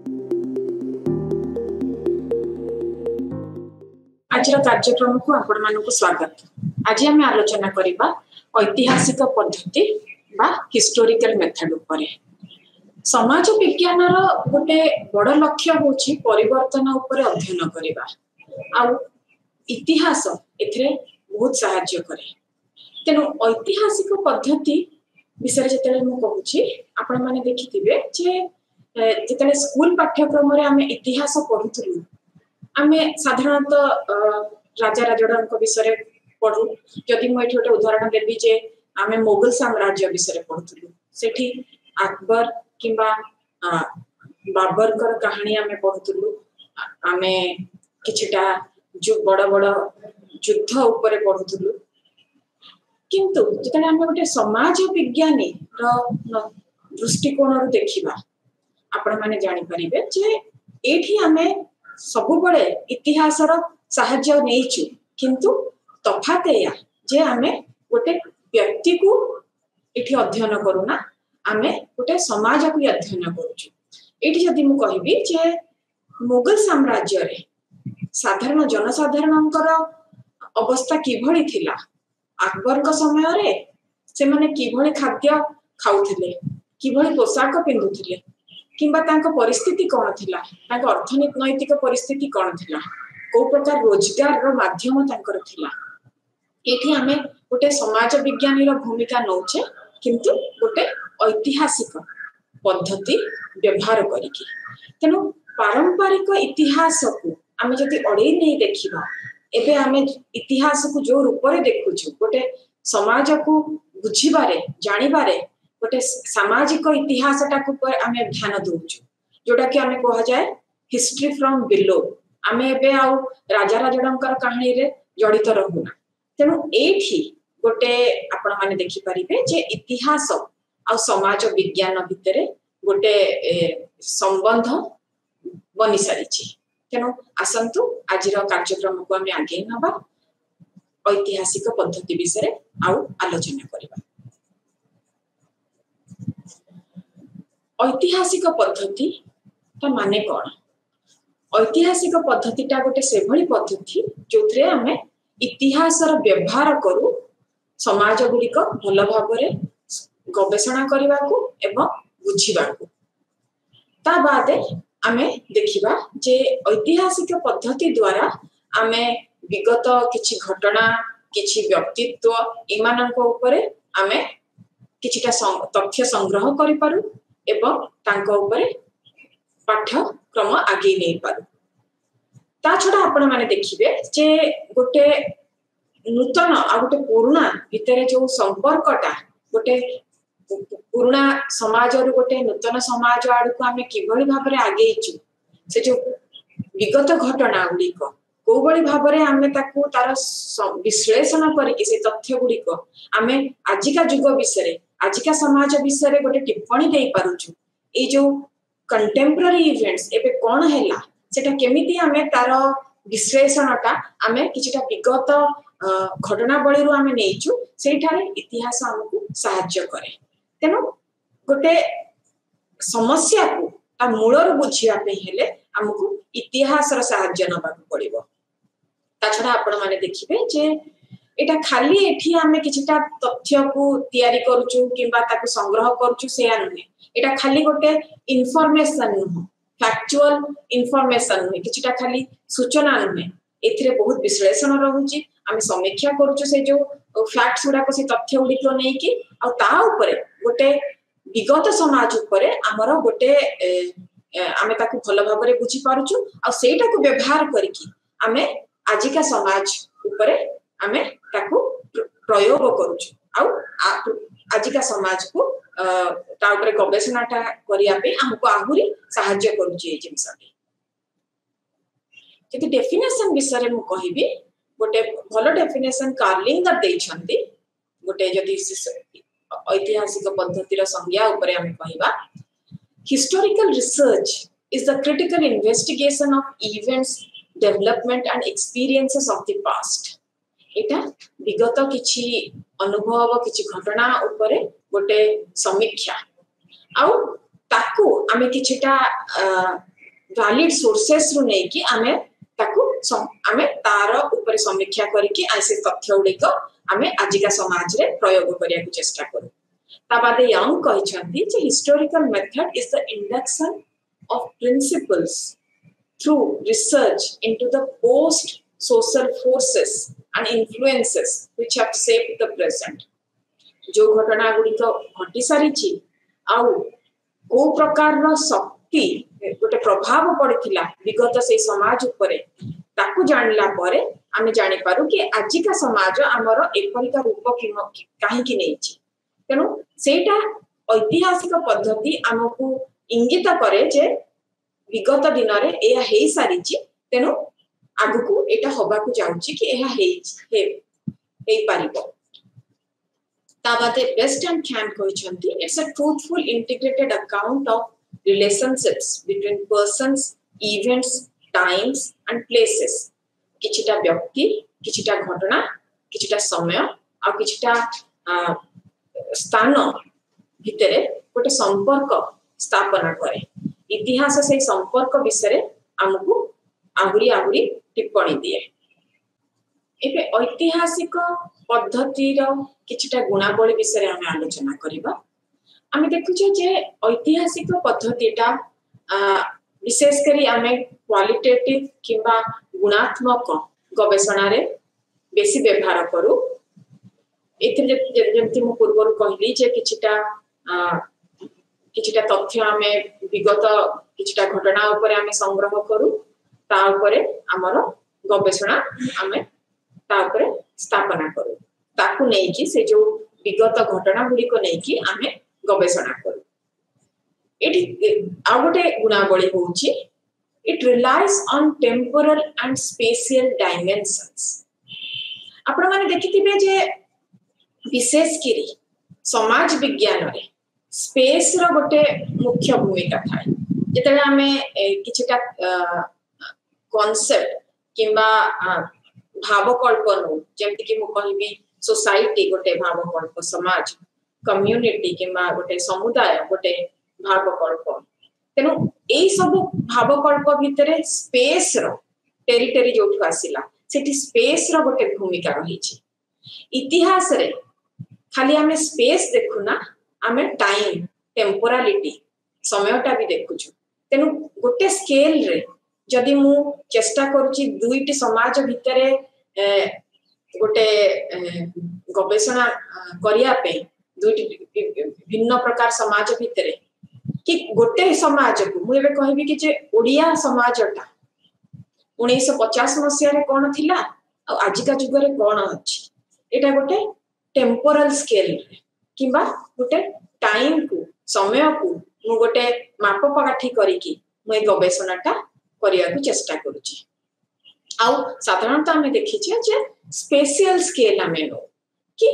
आज कार्यक्रम को आपण मानक स्वागत। आज आम आलोचना करबा ऐतिहासिक पद्धति बा हिस्टोरिकल मेथड उपरे। समाज विज्ञान गोटे बड़ लक्ष्य होची परिवर्तन उपरे अध्ययन करबा आ इतिहास एथरे बहुत सहाय्य करे। तेनु ऐतिहासिक पद्धति विषय जतले मु कहूची आपण माने देखिथिबे जे जतले स्कूल पाठ्यक्रम रे आमे इतिहास पढुथुलु आमे साधारणतः राजा राजड़क विषय पढ़ू। जदि मुझे गोटे उदाहरण देवी जे आमे मोगल साम्राज्य विषय पढ़ुलु सेठी अकबर किंबा बाबर कर कहानी आमे पढ़ुलु। आमे किछटा जो बड़ बड़ युद्ध उपरे पढ़ुलु किंतु जतने आमे गोटे समाज विज्ञानी दृष्टिकोण देखिबा आपण माने जानि परिबे जे एठी आमे सबु बड़े इतिहास साहाय्य नहीं किंतु तफात या जे आमे गोटे व्यक्ति को इठी अध्ययन करूना आमे गोटे समाज को अध्ययन करूछु। एठी जदि मु कहबी जे मुगल साम्राज्य रे साधारण जनसाधारणकर अवस्था किभଳି थिला अकबर का समय रे से माने किभଳି खाद्य खाउथिले किभଳି पोशाक पिंधुथिले किंबा तांको परिस्थिति कौन थिला तांको अर्थनैतिक परिस्थिति कौन थिला को प्रकार रोजगार रो माध्यम तांकर थिला। एठी हमें गोटे समाज विज्ञानी रो भूमिका नौचे किंतु गोटे ऐतिहासिक पद्धति व्यवहार करिकी। तेनु पारंपरिक इतिहास को आमे जति अड़े नहीं देखिबा एबे आमे इतिहास को जो रूप रे देखुछु गोटे समाज को बुझिबारे जानिबारे गोटे सामाजिक इतिहास टाक आमे ध्यान दउछु जोटा कि आमे कहा जाए हिस्ट्री फ्रॉम बिलो। आमे एबे आउ राजा राजड़ंकर कहानी रे जड़ित रहूना। तेनु एठी गोटे आपण माने देखि परिबे जे इतिहास आ समाज विज्ञान भितरे गोटे संबंध बनि सारिछि। तेनु आसंतु आजिर कार्यक्रम को आमे आगे नबा ऐतिहासिक पद्धति विषय आउ आलोचना करबा। ऐतिहासिक पद्धति ता माने कोन? ऐतिहासिक पद्धति ता गोटे सेभली पद्धति जोथरे हमें इतिहास रो व्यवहार करू समाज गुडी को भल भाबरे गवेषणा करबा को एवं बुझिबा को। ता बादे आमे देखिबा जे ऐतिहासिक पद्धति द्वारा आमे विगत किछि घटना किछि व्यक्तित्व इमानक ऊपर आमे किछिटा तथ्य संग्रह करि पारू एवं तांको ऊपर पाठ्यक्रम आगे नहीं पारू। ता छडा आपण माने देखिबे जे गोटे नूतन आ गोटे पुराना भितरे जो संपर्कटा गोटे पुराना समाज रु गोटे नूतन समाज आडू को आमे किभଳି भाबरे आगे इछु से जो विगत घटना गुडी को कोबळी भाबरे आमे ताकू तार विश्लेषण करिकि से तथ्य गुडी को आमे आजिका जुग विषय आजिका समाज विषय गोटे टिप्पणी दे पारुछु। ए जो कंटेम्पररी इवेंट्स एबे कोन हैला सेटा केमिति आमे तार विश्लेषणटा आमे किछटा विगत घटनावली रु आमे नेइछु सेठारे इतिहास हमकु सहाय्य करे। तेनु गोटे समस्या को ता मूल रु बुझिया पे हेले हमकु इतिहास रो सहाय्य नबाकु पड़िबो। ता छडा आपण माने देखिबे जे एटा खाली एठी आमे किछटा तथ्य को तयारी करूछु किबा ताकु संग्रह करूछु सेया नहे। एटा खाली गोटे इन्फॉर्मेशन नु फैक्चुअल इन्फॉर्मेशन नु किछटा खाली सूचना नहे। एथिरे बहुत विश्लेषण रहूची आमे समीक्षा करूछु से जो फैक्ट्स गुडा को से तथ्य गुडी को नै कि आ ता ऊपर गोटे विगत समाज ऊपर हमर गोटे आमे ताकु भल भाबरे बुझी पारुछु आ सेटा को व्यवहार करिकि आमे आजिका समाज ऊपर आमे ताकु प्रयोग करूछु आ आजिका समाज को ता ऊपर गवेषणाटा करिया पे हमको आहुरी सहाय्य करूची ए जिंसटी। जति डेफिनेशन विषय मु कहिबी गोटे भलो डेफिनेशन कार्लिंग दैछंती गोटे जति ऐतिहासिक पद्धति रो संज्ञा ऊपर हम कहिबा historical research is the critical investigation of events development and experiences of the past। एटा विगत किछि अनुभव किछि घटना ऊपर गोटे समीक्षा आउ ताकू आमे किछिटा वैलिड सोर्सेस रु नै कि आमे ताकू आमे तार ऊपर समीक्षा करके ऐसे तथ्य गुड़िक आमे आजिका समाज रे प्रयोग करिया को चेष्टा करू ता बादे यंग कहिसंती जे historical method is the induction of principles through research into the post social forces and influences which have shaped the present जो घटना गुडी तो घटी सारी छी आउ को प्रकार रो शक्ति गोटे प्रभाव पड़थिला विगत से समाज ऊपर ताकू जानला परे आमे जानि पारू कि आजिका समाज हमर एपरिका रूप काहे कि नै छी तेनु सेटा ऐतिहासिक पद्धति हमकु इंगित करे जे विगत दिन रे एया हेई सारी छी तेनु आगुकू एटा होबाकू जाउची कि एहा हेई पारिबो ता बाते बेस्ट एंड कैन कहिसंती it's a truthful integrated account of relationships between persons events times and places किछिटा व्यक्ति किछिटा घटना किछिटा समय आ किछिटा स्थान भितरे गोटे संपर्क स्थापना करे इतिहास से संपर्क विषय हमकू आहुरी आहुरी टिप्पणी दिए एबे ऐतिहासिक पद्धतिर किछिटा गुणावली विषय हम आलोचना करिबा आमे देखुछे जे ऐतिहासिक पद्धतिटा विशेष करी आमे क्वालिटेटिव किंबा गुणात्मक गवेषणा रे बेसी व्यवहार करू एथे जेमति मु पूर्वरु कहली जे किछिटा तथ्य आमे विगत किछिटा घटना ऊपर आमे संग्रह करू ता ऊपर हमर गवेषणा आमे ता ऊपर स्थापना करू ताकू नै कि से जो विगत घटना गुडी को नै कि आमे गवेषणा करू एटी आ गोटे गुणावली होउची it relies on temporal and spatial dimensions आपण माने देखिथिबे जे विशेष करी समाज विज्ञान रे स्पेस रो गोटे मुख्य भूमिका थाए जेतले हमें किछटा कांसेप्ट किंबा भावकल्पन जेमति कि मु कहबी सोसाइटी गोटे भावकल्प समाज कम्युनिटी किंबा गोटे समुदाय गोटे भावकल्प तेनु एई सब भावकल्प भितरे स्पेस रो टेरिटरी जोठु आसिला सेठी स्पेस रो गोटे भूमिका रही छी इतिहास रे खाली हमें स्पेस देखुना हमें टाइम टेम्पोरालिटी समयटा भी देखुछु तेनु गोटे स्केल रे जदि मु चेष्टा करूची दुईटी समाज भितरे गोटे गवेषणा करिया पे दुईटी भिन्न प्रकार समाज भितरे कि गोटे समाज को मु एबे कहबी कि जे ओडिया समाजटा 1950 मसिया रे कोन थिला आ आजिका जुग रे कोन अछि एटा गोटे टेम्पोरल स्केल रे किंबा गोटे टाइम को समय को मु गोटे मापकाठी करिकी मु गवेषणाटा करिया को चेष्टा करूची आ साधारणतः हमें देखि छै जे स्पेशियल स्केल हमें नो कि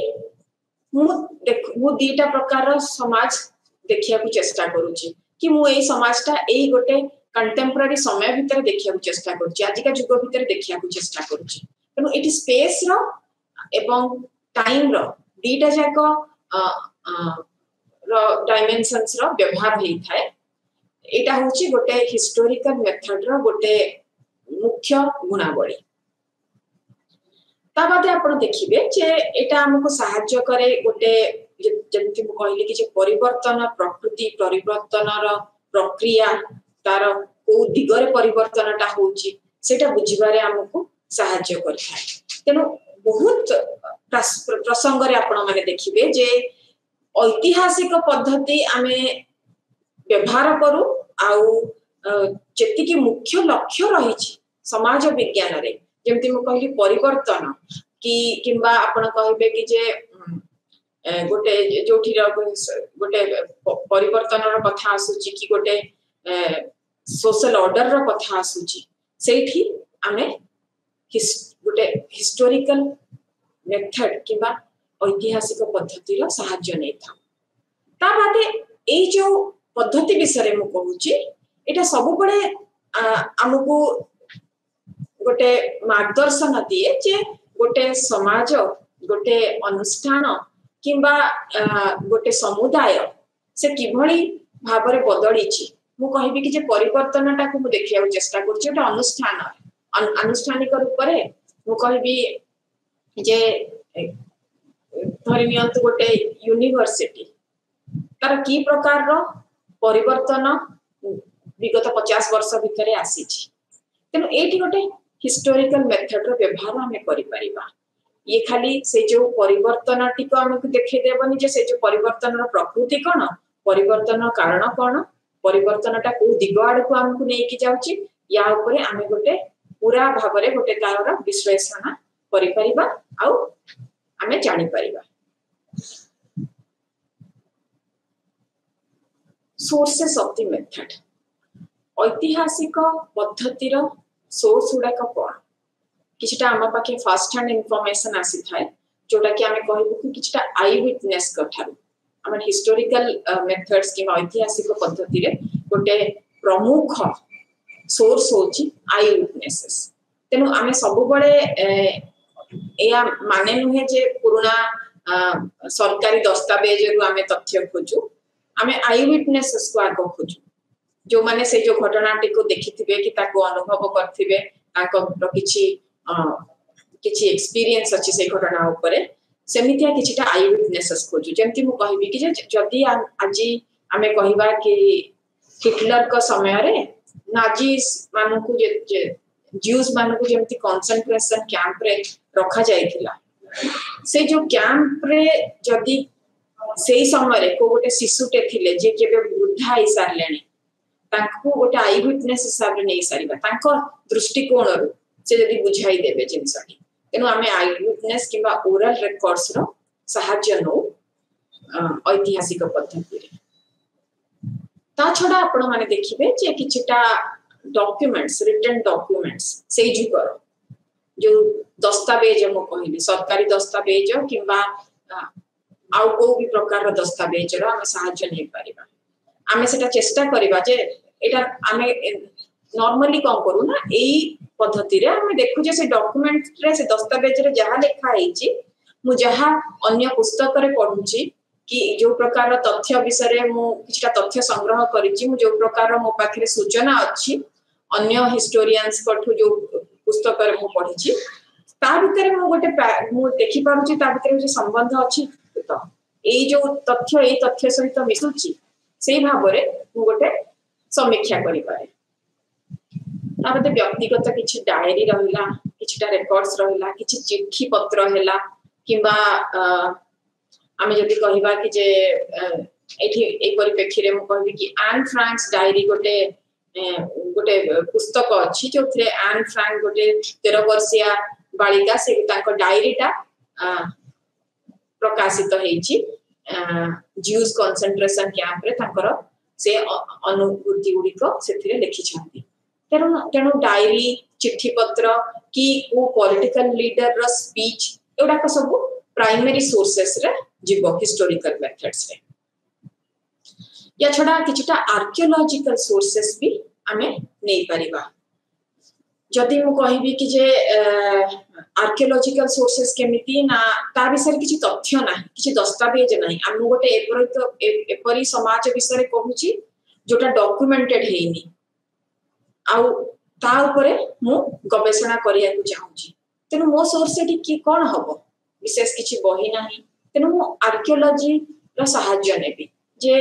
मु दीटा प्रकार समाज देखिया को चेष्टा करूची कि मु एई समाजटा एई गोटे कंटेम्पररी समय भीतर देखिया को चेष्टा करूची आजिका जुग भीतर देखिया को चेष्टा करूची तनो एटी स्पेस रो एवं टाइम रो दीटा जाको डायमेंशंस रो व्यवहार हेई थाए एटा होची गोटे हिस्टोरिकल मेथड रो गोटे मुख्य गुणावली ता बादे आपण देखिबे जे एटा हमको सहाय्य करे गोटे जेमति मु कहली कि जे परिवर्तन प्रकृति परिवर्तन रो प्रक्रिया तार को दिगरे परिवर्तनटा होची सेटा बुझिबारे हमको सहाय्य करथाय तेनो बहुत प्रसंग रे आपण माने देखिबे जे ऐतिहासिक पद्धति आमे व्यवहार करू आउ जेति कि मुख्य लक्ष्य रही छी समाज विज्ञान रे जेमति मु कहली परिवर्तन कि किंबा आपण कहबे कि जे गोटे जोठी गोटे परिवर्तन रो कथा आसुची कि गोटे सोशल ऑर्डर रो कथा आसुची सेठी आमे गोटे हिस्टोरिकल मेथड किंबा ऐतिहासिक पद्धति रो सहाय्य नै था ता बादे ए जो पद्धति विषय मु कहूची एटा सब बडे हमकु गोटे मार्गदर्शन दिए जे गोटे समाज गोटे अनुष्ठान किंबा गोटे समुदाय से किभली भाबरे बदली छी मु कहबी कि जे परिवर्तनटा को मु देखिया चेष्टा करछि ओटा अनुष्ठान अनुष्ठानिक रूप रे मु कहबी जे धरि नियंतु गोटे यूनिवर्सिटी तार की प्रकार रो परिवर्तन विगत 50 वर्ष भितरे आसी तेणु एटी गोटे हिस्टोरिकल मेथड रो व्यवहार हमें करि परिबा ये खाली से जो परिवर्तन टिको हमकु देखै देबनी जे से जो परिवर्तन रो प्रकृति कोन परिवर्तन कारण कोन परिवर्तनटा को दिग आड़ को हमकु नै कि जाउची या ऊपर हमें गोटे पूरा भाबरे गोटे तार विश्लेषण करि परिबा आउ हमें जानि परिबा सोर्सेस ऑफ द मेथड ऐतिहासिक पद्धतिर सोर्स गुडा कोन किछटा हम पाखे फर्स्ट हैंड इंफॉर्मेशन आसी थाए जोटा कि हमें कहबो कि किछटा आई विटनेस कथारु हमर हिस्टोरिकल मेथड्स कि ऐतिहासिक पद्धति रे गोटे प्रमुख सोर्स होची आई विटनेसेस तेनु हमें सब बळे या माने नुहे जे पुराना सरकारी दस्तावेज रु हमें तथ्य खोजु हमें आई विटनेसेस को आगो खोजु जो माने से जो घटनाटी को देखिथिबे कि ताको अनुभव करथिबे ताको किछि किछि एक्सपीरियंस अछि से घटना ऊपर सेमितिया किछटा आई विटनेसेस खोजु जेमति मु कहबी कि जदी आजि हमें कहबा कि हिटलर को समय रे नाजीस मानकु जे ज्यूस मानकु जेमति कंसंट्रेशन कैंप रे रखा जायतिला से जो कैंप रे जदी सेही समय रे को गोटे शिशुटे थिले जे केबे वृद्धा ही सारलेनी तांको गोटे आई विटनेस हिसाब रे नै सारिबा तांको दृष्टिकोण रु से जदी बुझाई देबे जिनसटी तेनु हमें आई विटनेस किबा ओरल रिकॉर्ड्स रो सहाय्य नो ऐतिहासिक पद्धति रे ता छडा आपण माने देखिबे जे किछटा डॉक्यूमेंट्स रिटन डॉक्यूमेंट्स सेही जुगर जो दस्तावेज हम कहली सरकारी दस्तावेज किबा आउ को भी प्रकार रो दस्तावेज रो हम सहाय्य नै परिबा हमें सेटा चेष्टा करिबा जे एटा हमें नॉर्मली कोन करू ना एई पद्धति रे हमें देखु जे से डॉक्यूमेंट रे से दस्तावेज रे जहा लिखा हेची मु जहा अन्य पुस्तक रे पढुची कि जो प्रकार तथ्य विषय रे मु किछटा तथ्य संग्रह करिची मु जो प्रकार मो पाखरे सूचना अछि अन्य हिस्टोरियंस कठु जो पुस्तक रे मु पढिची ता भितरे मु गोटे मु देखि पारुची ता भितरे जे संबंध अछि तो एई जो तथ्य एई तथ्य सहित मिसुची सेही भाबरे मु गोटे समीक्षा करि पारे ताबते व्यक्तिगत किछि डायरी रहिला किछटा रेकॉर्ड्स रहिला किछि चिट्ठी पत्र हैला किबा आमे जदी कहिबा कि जे एठी ए परिप्रेक्षी रे मु कहबी कि एन फ्रांक्स डायरी गोटे गोटे पुस्तक अछि जोथरे एन फ्रांक गोटे 13 वर्षीय बालिका से ताको डायरीटा प्रकाशित हेछि ज्यूस कंसंट्रेशन कैंप रे ताकर से अनुभूति गुडी को सेथिरे लिखि छथि तेणु डायरी चिट्ठी पत्र कि को पॉलिटिकल लीडर रो स्पीच एडा का सब प्राइमरी सोर्सेस रे जीवो हिस्टोरिकल मेथड्स रे या छडा किछटा आर्कियोलॉजिकल सोर्सेस भी हमें नै परिबा जदी मु कहबी कि जे आर्कियोलॉजिकल सोर्सेस केमिति ना ता विषय किछि तथ्य नाही किछि दस्तावेज नाही हम गोटे एपरी समाज विषय कहूची जोटा डॉक्यूमेंटेड हेनी आउ ता ऊपरे मु गवेषणा करिया को चाहूची तेनु मो सोर्स एटी की कोन हबो विशेष किछि बही नाही तेनु मु आर्कियोलॉजी रो सहाय्य नेबी जे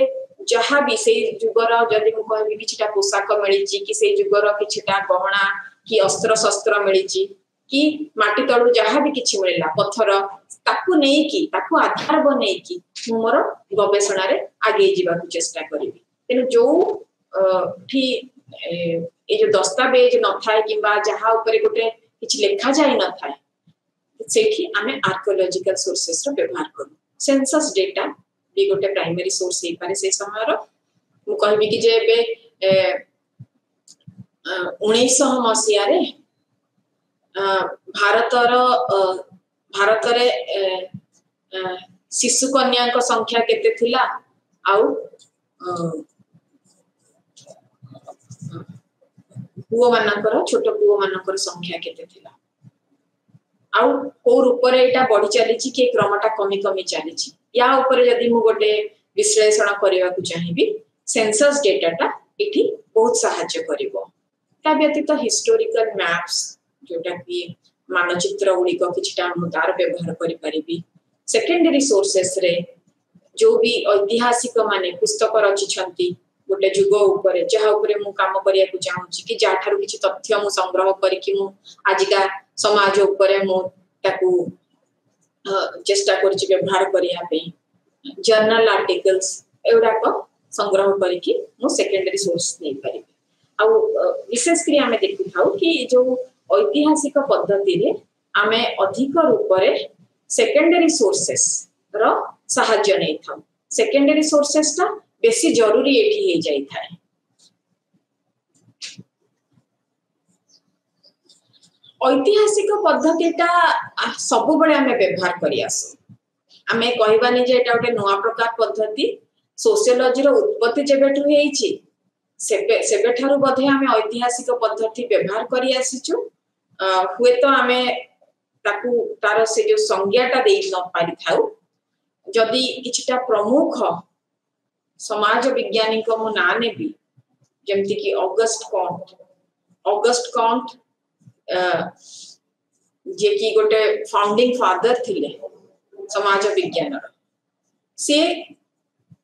जहा भी से जुगर जदी मु कहबी किछटा पोशाक मिलिची कि से जुगर किछटा गहना कि अस्त्र शस्त्र मिलिची कि माटी तळु जहा भी किछि मिलला पत्थर ताकू नै कि ताकू आधार बनै कि मोर गवेषणा रे आगे जीवा को चेष्टा करिवि तेनु जो ठी ए जो दस्तावेज न थाए किबा जहा ऊपर गोटे किछ लेखा जाय न थाए सेठी हमें आर्कियोलॉजिकल सोर्सेस रो व्यवहार करू सेंसस डेटा भी गोटे प्राइमरी सोर्स हे पारे से समय रो मु कहबी कि जे बे 1900 मसिया रे भारत रे शिशु कन्या को संख्या केते थिला आउ पुओ मानकर छोट पुओ मानकर संख्या केते थिला आउ को रूप रे एटा बढ़ी चली छि के क्रमटा कमी कमी चली छि या ऊपर यदि मु गोटे विश्लेषण करिवा को चाहिबी सेंसस डेटाटा इठी बहुत साहाय्य करिवो ता व्यतीत हिस्टोरिकल मैप्स जोटा कि मानचित्र गुड़िक किछटा तार व्यवहार करि परिबी सेकेंडरी सोर्सेस रे जो भी ऐतिहासिक माने पुस्तक रचिछंती गोटे जुग ऊपर जहा ऊपर मु काम करिया को चाहूची कि जा ठारू किछि तथ्य मु संग्रह करिकि मु आजिका समाज ऊपर मु ताकू चेष्टा करछि व्यवहार करिया पे जर्नल आर्टिकल्स एउडा को संग्रह करिकि मु सेकेंडरी सोर्स नै परिबी आ विशेष करी आमे देखि थाउ कि जो ऐतिहासिक पद्धति रे आमे अधिक रूप रे सेकेंडरी सोर्सेस रो साहाय्य नै थाउ सेकेंडरी सोर्सेस ता बेसी जरूरी एठी हे जाई थाए ऐतिहासिक पद्धतिटा सब बळे आमे व्यवहार करि आसु आमे कहबानी जे एटा ओटे नवा प्रकार पद्धति सोशियोलॉजी रो उत्पत्ति जेबेठु हेइछि सेबेठारु बधे आमे ऐतिहासिक पद्धति व्यवहार करि आसिछु हुए तो आमे ताकू तार से जो संज्ञाटा देइ न पारि थाउ जदि किछटा प्रमुख समाज वैज्ञानिक मो ना नेबी जेमति कि ऑगस्ट कॉन्ट जे कि गोटे फाउंडिंग फादर थिले समाज विज्ञान से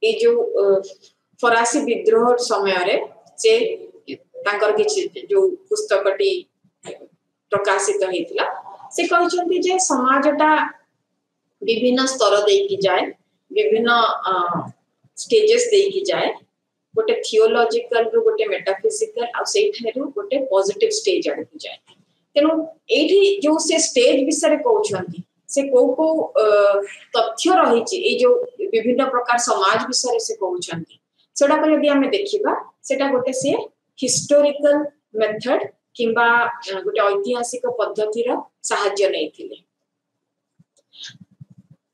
ए जो फरासी विद्रोह समय रे से तांकर किछि जो पुस्तकटी प्रकाशित हेतिला से कहचंती जे समाजटा विभिन्न स्तर देई की जाए विभिन्न स्टेजेस देई की जाए गोटे थियोलॉजिकल रो गोटे मेटाफिजिकल आ सेठारु गोटे पॉजिटिव स्टेज आड़ की जाए तेनु एठी जो से स्टेज विषय कहउछंती से को तथ्य रहिछि ए जो विभिन्न प्रकार समाज विषय से कहउछंती सेडा को यदि हमें देखिबा सेटा गोटे से हिस्टोरिकल मेथड किंबा गोटे ऐतिहासिक पद्धति रो सहाय्य नैथिले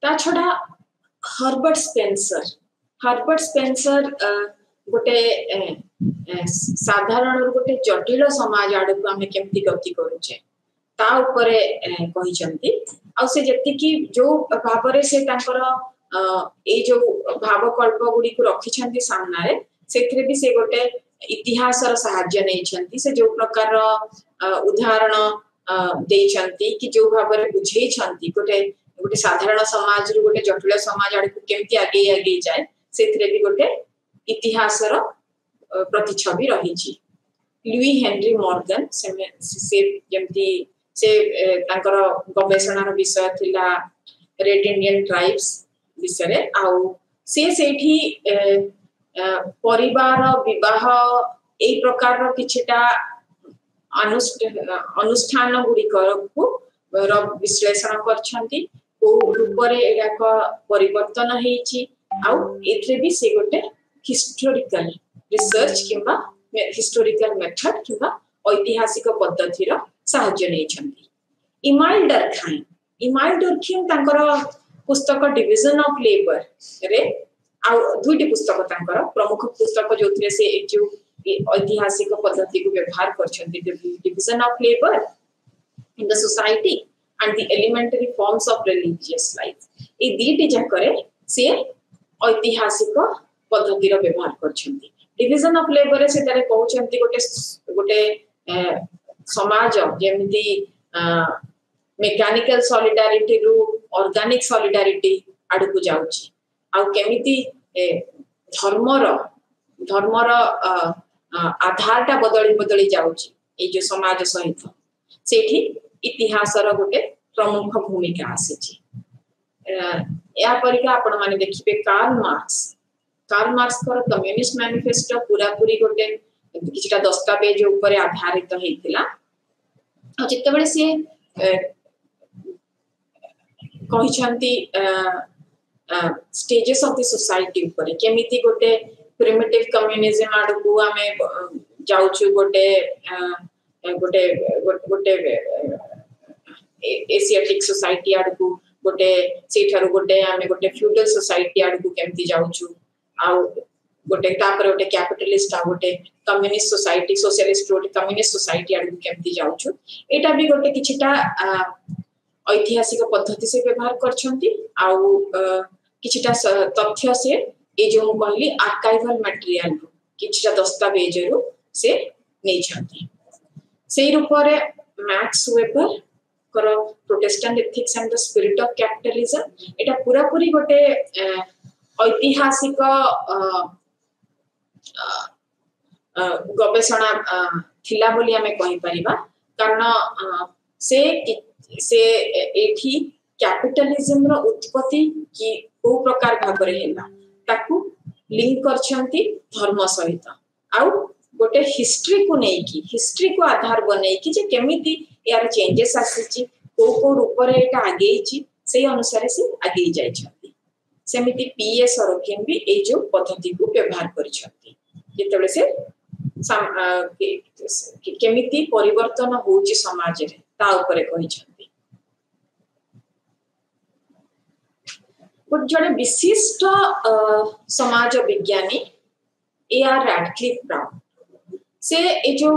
ता छडा हर्बर्ट स्पेंसर गोटे साधारण गोटे जटिल समाज आड़ को हमें केमती गति करूचे ता ऊपर कहिसंती आ से जति कि जो भाबरे से तांकर ए जो भावकल्प गुडी को रखिछंती सामना रे सेथरे भी से गोटे इतिहास रो सहाय्य नै छंती से जो प्रकार उदाहरण देइछंती कि जो भाबरे बुझेइ छंती गोटे गोटे साधारण समाज रो गोटे जटिल समाज आड़ को केमती आगे जाए सेथरे भी गोटे इतिहास रो प्रतिछवि रहिछि लुई हेनरी मॉर्गन से जेमती से तांकर गवेषणा रो विषय थिला रेड इंडियन ट्राइब्स विषय आउ से सेठी परिवार विवाह ए प्रकार रो किछटा अनुष्ठान गुडी को विश्लेषण करछंती को ऊपर एडाक परिवर्तन हेछि आउ एथरे भी से गोटे हिस्टोरिकल रिसर्च किंबा हिस्टोरिकल मेथड किंबा ऐतिहासिक पद्धति रो सहाय्य नै छंती इमाइल डर्कहाइम तांकर पुस्तक डिविजन ऑफ लेबर रे आ दुईटी पुस्तक तांकर प्रमुख पुस्तक जोथरे से एक जो ऐतिहासिक पद्धति को व्यवहार करछंती division of labour in the society and the elementary forms of religious life ए दीटी जकरे से ऐतिहासिक पद्धति रो व्यवहार करछंती डिविजन ऑफ लेबर से तारे कहउछंती गोटे समाज जेमिति मेकानिकल सॉलिडारिटी रु ऑर्गेनिक सॉलिडारिटी आड़ को जाउची आ केमिति धर्मर आधारटा बदली जाउची ए जो समाज सहित सेठी इतिहास रो गोटे प्रमुख भूमिका आसीची या परिका आपण माने देखिबे कार्ल मार्क्स कर कम्युनिस्ट मैनिफेस्टो पूरा पूरी गोटे किछटा दस्तावेज ऊपर आधारित हेतिला आ जते बेले से कहिसंती स्टेजेस ऑफ द सोसाइटी ऊपर केमिति गोटे प्रिमिटिव कम्युनिज्म आड़ को हमें जाउछु गोटे एशियाटिक सोसाइटी आड़ को गोटे सेठारु गोटे आमे गोटे फ्यूडल सोसाइटी आड़ को केमती जाउछु आ गोटे तापर गोटे कैपिटलिस्ट आ गोटे कम्युनिस्ट सोसाइटी सोशलिस्ट गोटे कम्युनिस्ट सोसाइटी आड़ को केमती जाउछु एटा भी गोटे किछटा ऐतिहासिक पद्धति से व्यवहार करछंती आ किछटा तथ्य से ए जो कहली आर्काइवल मटेरियल किछटा दस्तावेज रु से नहीं छाती से रूपरे मैक्स वेबर कर Protestant ethics and the spirit of capitalism एटा पूरा पूरी गोटे ऐतिहासिक गवेषणा थिला बोली हमें कहि परिबा कारण से एठी कैपिटलिज्म रो उत्पत्ति की को प्रकार भाग रे हैला ताकू लिंक करछंती धर्म सहित आउ गोटे हिस्ट्री को नहीं की हिस्ट्री को आधार बनै की जे केमिति यार चेंजेस आसीची को रूप रे एटा आगेची से अनुसार से आगे जाई छथि सेमिति पीएस अरोकिन भी ए जो पद्धति को व्यवहार करिछथि जेतबे से केमिति परिवर्तन होची समाज रे ता ऊपर कहिछथि जड़े विशिष्ट समाज विज्ञानी ए.आर. रैडक्लिफ ब्राउन से ए जो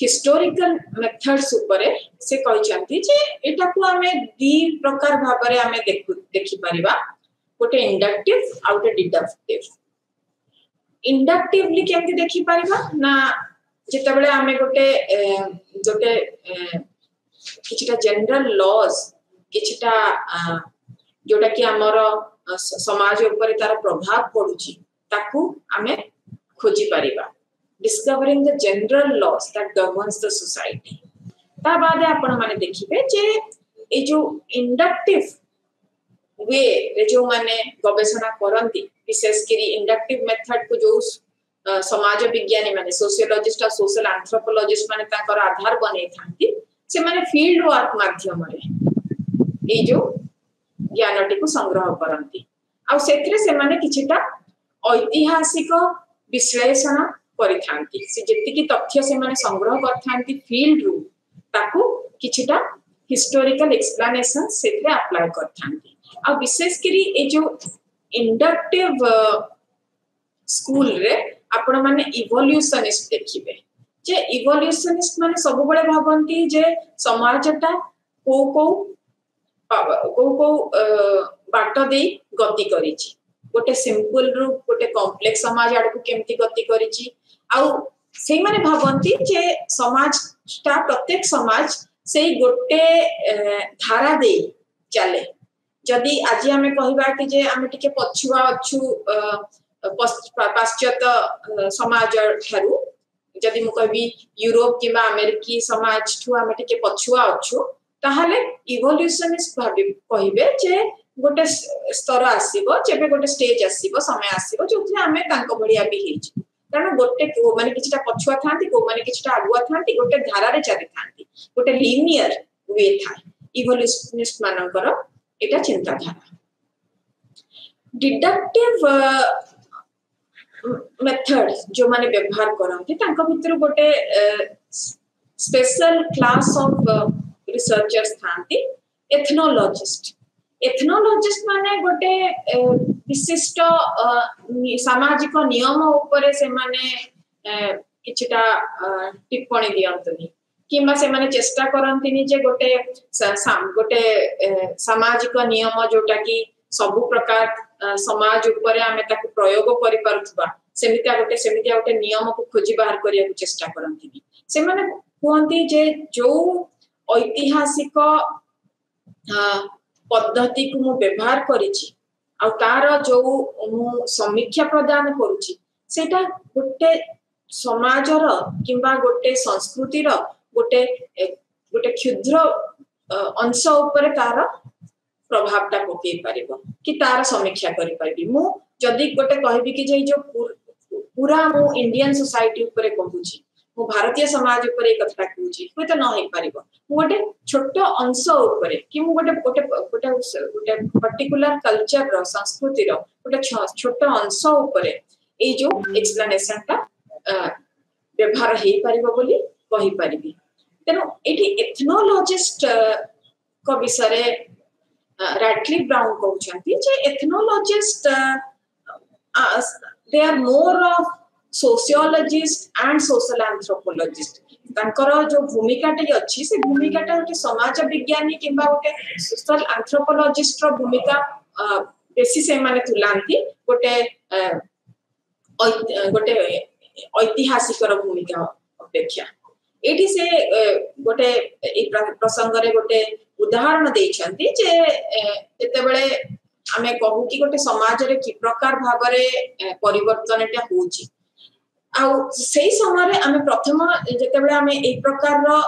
हिस्टोरिकल मेथड्स ऊपर से कहिसंती जे एटा को हमें दी प्रकार भाबरे हमें देखि परिबा गोटे इंडक्टिव आ गोटे डिडक्टिव इंडक्टिवली केमति देखि परिबा ना जेतबेले हमें गोटे गोटे किछटा जनरल लॉज किछटा जोटा कि हमर समाज ऊपर तार प्रभाव पडुची ताकू हमें खोजी परिबा discovering the general laws that governs the society ता बाद आपण माने देखिबे जे ए जो इंडक्टिव वे रे जो माने गवेषणा करंती विशेष करी इंडक्टिव मेथड को जो समाज विज्ञानी माने सोशियोलॉजिस्ट और सोशल एंथ्रोपोलॉजिस्ट माने ताकर आधार बनै थांती से माने फील्ड वर्क माध्यम रे ए जो ज्ञानटी को संग्रह करंती आ सेथरे से माने किछटा ऐतिहासिक विश्लेषण करिथांती से जेति की तथ्य से माने संग्रह करथांती फील्ड रू ताकू किछटा हिस्टोरिकल एक्सप्लेनेशन सेथरे अप्लाई करथांती आ विशेष करी ए जो इंडक्टिव स्कूल रे आपण माने इवोल्यूशनिस्ट देखिबे जे इवोल्यूशनिस्ट माने सब बळे भाबंती जे समाजटा को बाट दे गति करिछि गोटे सिंपल रू गोटे कॉम्प्लेक्स समाज आडकू केमती गति करिछि आउ सेही माने भाबंती जे समाजटा प्रत्येक समाज सेही गोटे धारा दे चले जदि आज हमें कहबा कि जे हमें टिके पछुआ अछु पाश्चात्य समाज थारु जदि मु कहबी यूरोप किबा अमेरिकी समाज ठु हमें टिके पछुआ अछु ताहाले इवोल्यूशनिस्ट भाबे कहिबे जे गोटे स्तर आसीबो जेबे गोटे स्टेज आसीबो समय आसीबो जोथि हमें तांको बढिया भी हेछि कारण गोटे को माने किछटा पछुआ थांती को माने किछटा आगुआ थांती गोटे धारा रे चली थांती गोटे लीनियर वे था इवोल्यूशनिस्ट मानकर एटा चिंता धारा डिडक्टिव मेथड जो माने व्यवहार करंती तांको भितर गोटे स्पेशल क्लास ऑफ रिसर्चर्स थांती एथनोलॉजिस्ट माने गोटे विशिष्ट सामाजिक नियम ऊपर से माने किछटा टिप्पणी दियंतनी किंबा से माने चेष्टा करंतिनी जे गोटे सामाजिक नियम जोटा कि सब प्रकार समाज ऊपर हमें ताको प्रयोग करि परथबा सेमिता गोटे नियम को खोजी बाहर करिया को चेष्टा करंतिनी से माने कोंती जे जो ऐतिहासिक पद्धति को मु व्यवहार करिछि आ तार जो मु समीक्षा प्रदान करूछि सेटा गोटे समाजर किंबा गोटे संस्कृतिर गोटे क्षुद्र अंश ऊपर तार प्रभावटा पकई पारिबो कि तार समीक्षा करि पारिबी मु जदी गोटे कहबी कि जे जो पूरा मु इंडियन सोसाइटी ऊपर कहूछि मु भारतीय समाज ऊपर एक कथा कहूछि कोइ त न होई पारिबो मु गोटे छोट अंश ऊपर कि मु गोटे पर्टिकुलर कल्चर रो संस्कृति रो गोटे छोट अंश ऊपर ए जो एक्सप्लेनेशन ता व्यवहार हेई पारिबो बोली कहि पारिबी तेनो एठी एथनोलॉजिस्ट को विषय रैडक्लिफ ब्राउन कहउछंती जे ethnologist they are more of sociologist and social anthropologist तांकर जो भूमिकाटी अछि से भूमिकाटा गोटे समाज विज्ञानी किंबा गोटे सोशल एंथ्रोपोलॉजिस्ट रो भूमिका बेसी से माने तुलांती गोटे ऐतिहासिक भूमिका अपेक्षा एठी से गोटे प्रसंग रे गोटे उदाहरण देइछंती जे जेतेबेले आमे कहू कि गोटे समाज रे कि प्रकार भाव रे परिवर्तनटा होउची आ सेही समय रे आमे प्रथम जेतेबेले आमे एक प्रकार रो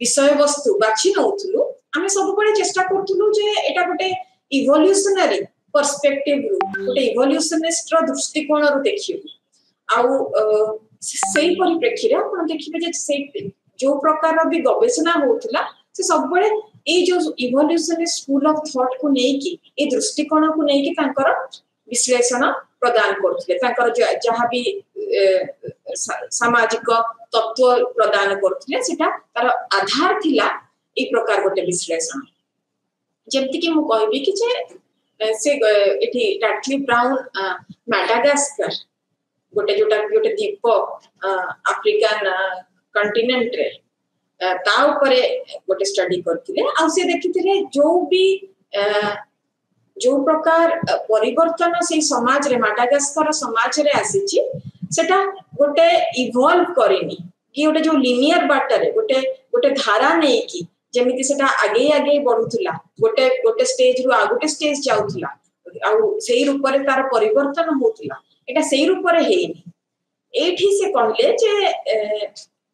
विषय वस्तु बाछि नउथुलु आमे सब बळे चेष्टा करथुलु जे एटा गोटे इवोल्यूशनरी पर्सपेक्टिव रु गोटे इवोल्यूशनिस्ट रो दृष्टिकोण रु देखियो आउ सेही परिप्रेक्षी रे आपण देखिबे जे से जो प्रकार भी गवेषणा होउतला से सब बळे ए जो इवोल्यूशनिस्ट स्कूल ऑफ थॉट को नै कि ए दृष्टिकोण को नै कि तांकर विश्लेषण प्रदान करथले तांकर जहा भी सामाजिक तत्व प्रदान करथले सेटा तार आधार थिला ए प्रकार गोटे विश्लेषण जेमति कि मु कहबी कि जे से एठी टैटली ब्राउन मैडागास्कर गोटे जोटा गोटे द्वीप अफ्रीकन कंटिनेंट रे ता ऊपर गोटे स्टडी करथिले आ से देखिथिले जो प्रकार परिवर्तन से समाज रे मैडागास्कर समाज रे आसीची सेटा गोटे इवॉल्व करेनी कि गोटे जो लिनियर बाटर गोटे गोटे धारा नै कि जेमिति सेटा आगे आगे बढ़ुथुला गोटे गोटे स्टेज रु आ गोटे स्टेज जाउथुला आ सेही रूप रे तार परिवर्तन होथुला एटा सेही रूप रे हेनी एठी से कहले जे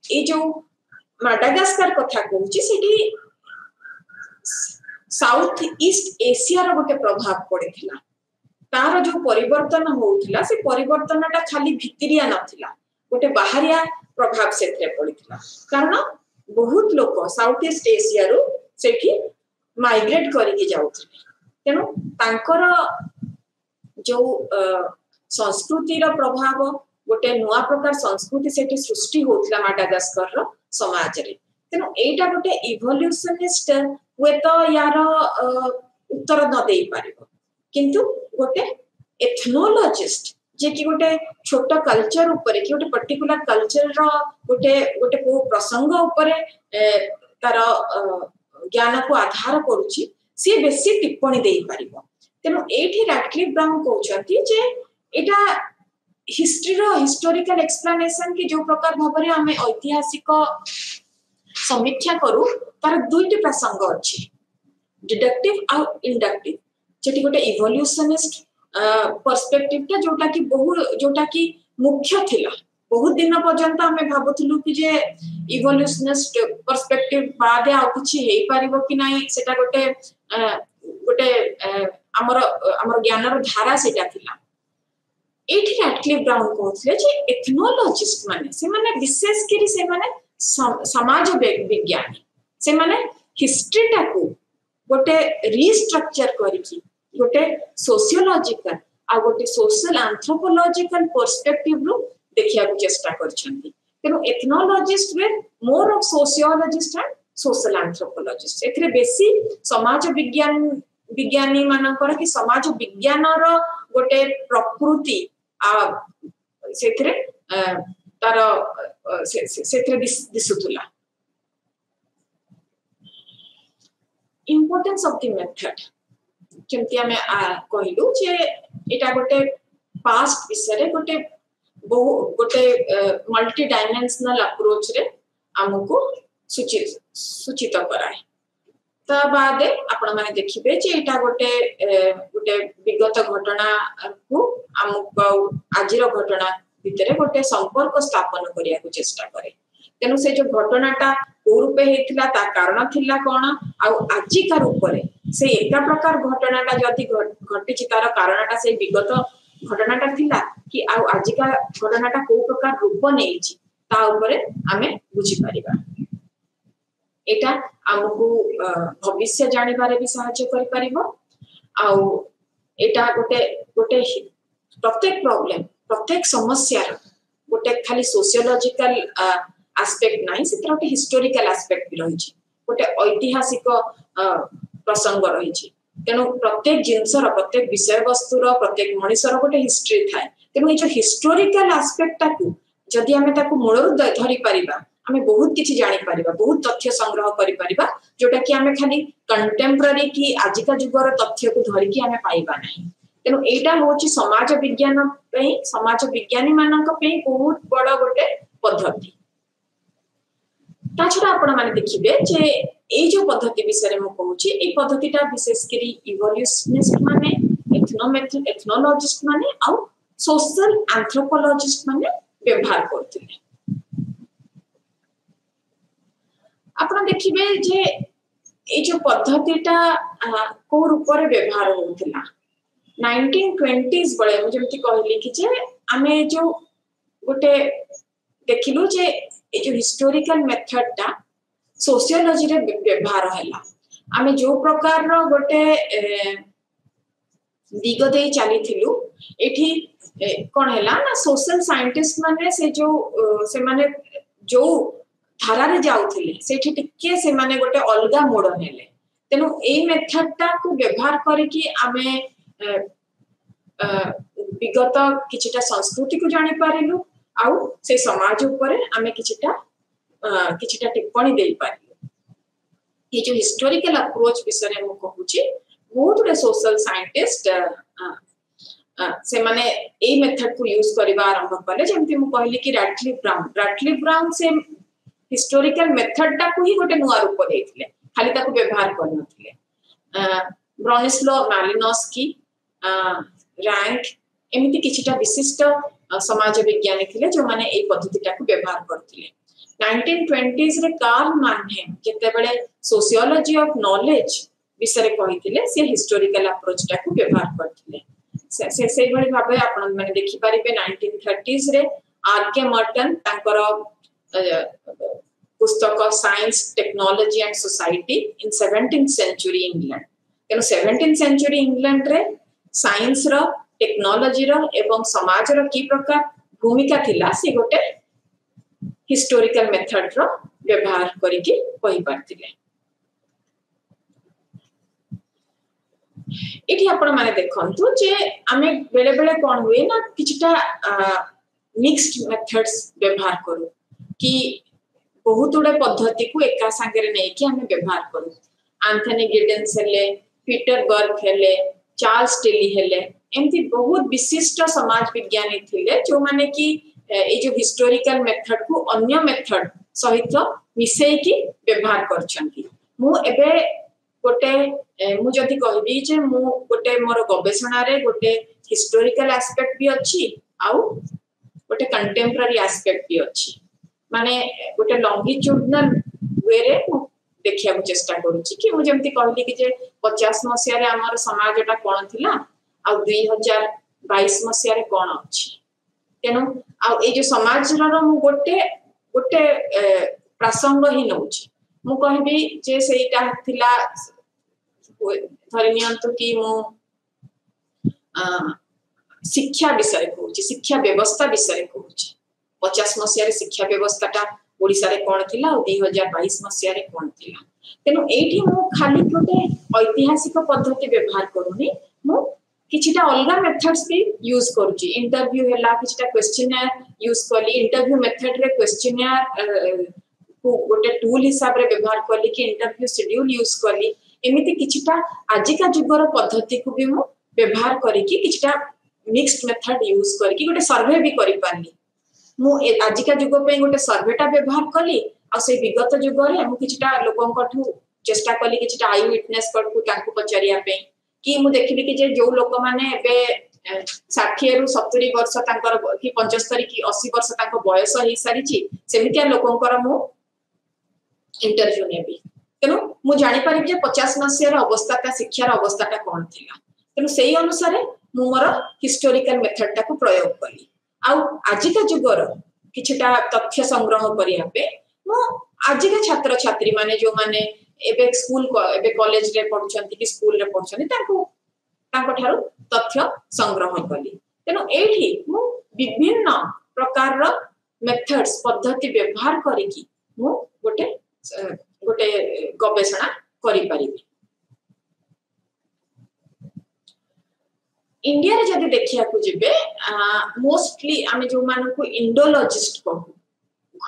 ए जो मैडागास्कर कथा कहूची सेठी साउथ ईस्ट एशिया रो गोटे प्रभाव पड़िथिला तार जो परिवर्तन होउथिला से परिवर्तनटा खाली भितरिया नथिला गोटे बाहरिया प्रभाव सेथरे पड़िथिला कारण बहुत लोक साउथ ईस्ट एशिया रो सेठी माइग्रेट करिके जाउथिले तेनु तांकर जो संस्कृति रो प्रभाव गोटे नुआ प्रकार संस्कृति सेठी सृष्टि होतला मैडागास्कर रो समाज रे तेनु एटा गोटे इवोल्यूशनिस्ट वे तो यार उत्तर न देई पारिबो किंतु गोटे एथनोलॉजिस्ट जे कि गोटे छोट कल्चर ऊपर कि गोटे पर्टिकुलर कल्चर रो गोटे गोटे को प्रसंग ऊपर तार ज्ञान को आधार करूची से बेसी टिप्पणी देई पारिबो तेनु एठी रैटक्लिफ ब्राउन कहउचंती जे एटा हिस्ट्री रो हिस्टोरिकल एक्सप्लेनेशन के जो प्रकार भाबरे हमें ऐतिहासिक समीक्षा करू तार दुईटी प्रसंग अछि डिडक्टिव आ इंडक्टिव जेटी गोटे इवोल्यूशनिस्ट पर्सपेक्टिव ता जोटा कि मुख्य थिला बहुत दिन पर्यंत हमें भाबुथलु कि जे इवोल्यूशनिस्ट पर्सपेक्टिव बादे आ किछि हेई पारिबो कि नाही सेटा गोटे गोटे हमर ज्ञान रो धारा सेटा थिला एठी रैटक्लिफ ब्राउन कहथले जे एथनोलॉजिस्ट माने विशेष करी से माने समाज विज्ञानी से माने हिस्ट्री टाकू गोटे रीस्ट्रक्चर करिकी गोटे सोशियोलॉजिकल आ गोटे सोशल एंथ्रोपोलॉजिकल पर्सपेक्टिव रो देखिया को चेष्टा करछंती तेनु ethnologist way more of sociologist and social anthropologist एथरे बेसी समाज विज्ञानी मानकर कि समाज विज्ञान रो गोटे प्रकृति आ सेथरे तार सेथरे दिसुतुला इंपोर्टेंस ऑफ द मेथड केमति हमें कहिलु जे एटा गोटे पास्ट विषय रे गोटे मल्टी डायमेंशनल अप्रोच रे हमको सूचित कराए ता बाद आपण माने देखिबे जे एटा गोटे विगत घटना को हमको आजिर घटना भितरे गोटे संपर्क स्थापन करिया को चेष्टा करे तेनु से जो घटनाटा को रूपे हेतिला ता कारण थिला कोन आ आजि का रूप रे से एका प्रकार घटनाटा जदी घटिछि तार कारणटा से विगत घटनाटा थिला कि आ आजि का घटनाटा को प्रकार रूप नेछि ता ऊपर हमें बुझी परिबा एटा हमको भविष्य जानिबारे भी सहायता करि परिबो आ एटा गोटे प्रत्येक प्रॉब्लम प्रत्येक समस्या गोटे खाली सोशियोलॉजिकल एस्पेक्ट नाही सेतरा गोटे हिस्टोरिकल एस्पेक्ट भी रहिछि गोटे ऐतिहासिक प्रसंग रहिछि तेनु प्रत्येक जिंसर प्रत्येक विषय वस्तुर प्रत्येक मनुष्यर गोटे हिस्ट्री थाए तेनु ए जो हिस्टोरिकल एस्पेक्ट ताकू जदि हमें ताकू मूलरु धरि परिबा हमें बहुत किछि जानि परिबा बहुत तथ्य संग्रह करि परिबा जोटा कि हमें खाली कंटेम्पररी की आजिका जुगर तथ्य को धरि कि हमें पाइबा नाही तेणु एटा होची समाज विज्ञान पे समाज विज्ञानी मानक पे बहुत बड़ गोटे पद्धति ता छडा आपण माने देखिबे जे ए जो पद्धति विषय में कहूची ए पद्धतिटा विशेष करी इवोल्यूशनिस्ट माने एथनोलॉजिस्ट माने आ सोशल एंथ्रोपोलॉजिस्ट माने व्यवहार करथिले आपण देखिबे जे ए जो पद्धतिटा को रूप रे व्यवहार होथिला 1920s बळे मु जेमति कहली कि जे आमे जो गोटे देखिलु जे ए जो हिस्टोरिकल मेथड टा सोशियोलॉजी रे व्यवहार हैला आमे जो प्रकार रो गोटे दिग दे चली थिलु एठी कोन हैला ना सोशल साइंटिस्ट माने से माने जो धारा रे जाउथिले सेठी टिके से माने गोटे अलगा मोड हेले तेनु ए मेथड टा को व्यवहार करिकि आमे विगत किछटा संस्कृति को जानि पारिलु आउ से समाज ऊपर आमे किछटा टिप्पणी देई पारिलु ये जो हिस्टोरिकल अप्रोच विषय में कहूची बहुत रे सोशल साइंटिस्ट से माने ए मेथड को यूज करबा आरंभ करले जेमति मु कहली कि रैटक्लिफ ब्राउन से हिस्टोरिकल मेथड टा को ही गोटे नुआ रूप देथिले खाली ताको व्यवहार करनथिले ब्रोनिस्लो मालिनोस्की रैंक एमिति किछटा विशिष्ट समाज विज्ञानी थिले जो माने ए पद्धतिटा को व्यवहार करथिले 1920s रे कार्ल मानहेम जेते बेले सोशियोलॉजी ऑफ नॉलेज विषय कहिथिले से हिस्टोरिकल अप्रोच टा को व्यवहार करथिले से भली भाबे आपण माने देखि पारिबे 1930s रे आरके मर्टन तांकर पुस्तक science technology and society in 17th century England तेनो 17th सेंचुरी इंग्लैंड रे साइंस रो टेक्नोलॉजी रो एवं समाज रो की प्रकार भूमिका थिला से गोटे हिस्टोरिकल मेथड रो व्यवहार करिके कहि पारथिले एठी आपण माने देखंतु जे आमे बेले बेले कोन हुए ना किछटा मिक्स्ड मेथड्स व्यवहार करू कि बहुत उडे पद्धति को एका संगे नै कि आमे व्यवहार करू एंथनी गिडेंस हेले पीटर बर्ग हेले चार्ल्स टिली हेले एमती बहुत विशिष्ट समाज विज्ञानी थिले जो माने कि ए जो हिस्टोरिकल मेथड को अन्य मेथड सहित मिसै कि व्यवहार करछंती मु एबे गोटे मु जति कहबी जे मु गोटे मोर गवेषणा रे गोटे हिस्टोरिकल एस्पेक्ट भी अछि आउ गोटे कंटेम्पररी एस्पेक्ट भी अछि माने गोटे लॉन्गिट्यूडनल वे रे देखिया को चेष्टा करूची कि मु जेमति कहली कि जे 50 मसिया रे हमर समाजटा कोन थिला आ 2022 मसिया रे कोन अछि तेनु आ ए जो समाज रो मु गोटे प्रसंग ही नउची मु कहबी जे सेटा थिला धरनियंतु कि मु शिक्षा विषय कहूची शिक्षा व्यवस्था विषय कहूची 50 मसिया रे शिक्षा व्यवस्थाटा ओडिसा रे कोन थिला और 2022 मसिया रे कोन थिला तेनु एठी मु खाली गोटे ऐतिहासिक पद्धति व्यवहार करूनी मु किछटा अलगा मेथड्स भी यूज करूची इंटरव्यू हैला किछटा क्वेश्चनर यूज करली इंटरव्यू मेथड रे क्वेश्चनर को गोटे टूल हिसाब रे व्यवहार करली कि इंटरव्यू शेड्यूल यूज करली एमिति किछटा आजिका जुगर पद्धति को भी मु व्यवहार करी कि किछटा मिक्स्ड मेथड यूज करी कि गोटे सर्वे भी करि पानी मु आजिका जुग पे गोटे सर्वेटा व्यवहार कली आ से विगत जुग रे मु किछटा लोकन कठू चेष्टा कली किछटा आई विटनेस कठू तांको पचारिया पे कि मु देखली कि जे जो लोक माने एबे 60 रु 70 वर्ष तांकर कि 75 कि 80 वर्ष तांको बयस ही सारी छी सेमितिया लोकन कर मु इंटरव्यू नेबी तेनु मु जानि पारि जे 50 मसिया रे अवस्थाटा शिक्षार अवस्थाटा कोन थिला तेनु सेही अनुसार मु मोर हिस्टोरिकल मेथडटा को प्रयोग कली आउ आजिका जुगर किछटा तथ्य संग्रह करिया पे मु आजिका छात्र छात्री माने जो माने एबे स्कूल एबे कॉलेज रे पढुछंती कि स्कूल रे पढुछंती तांको ठारू तथ्य संग्रह कली तेनु एठी मु विभिन्न प्रकार रो मेथड्स पद्धति व्यवहार करिकि मु गोटे गवेषणा करि परिबी इंडिया रे जदि देखिया को जिबे मोस्टली आमे जो मानु को इंडोलॉजिस्ट कहू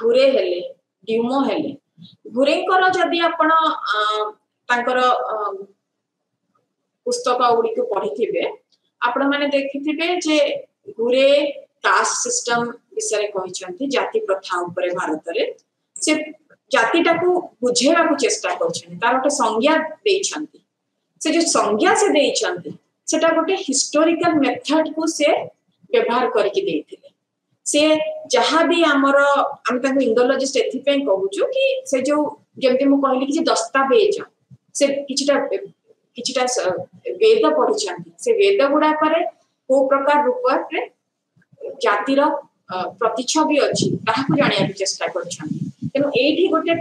घुरे हेले ड्यूमो हेले घुरेकर जदि आपण तांकर पुस्तक गुडी को पढिथिबे आपण माने देखिथिबे जे गुरे कास्ट सिस्टम विषय कहते जाति प्रथा उपरे भारत रे से जातिटा को बुझेवा को चेष्टा करछन तार गोटे संज्ञा देइछंती से जो संज्ञा से देइछंती सेटा गोटे हिस्टोरिकल मेथड को से व्यवहार करके देइथिले से जहां भी हमरो हम ताको इंडोलॉजिस्ट एथि पे कहूछु कि से जो जेमते मु कहली कि दस्तावेज से किछटा वेद पढिछंती से वेद गुडा करे को प्रकार रूप रे जातिर प्रतिच्छबि अछि ताहाको जानिया चेष्टा करछंती तेनो एठी गोटे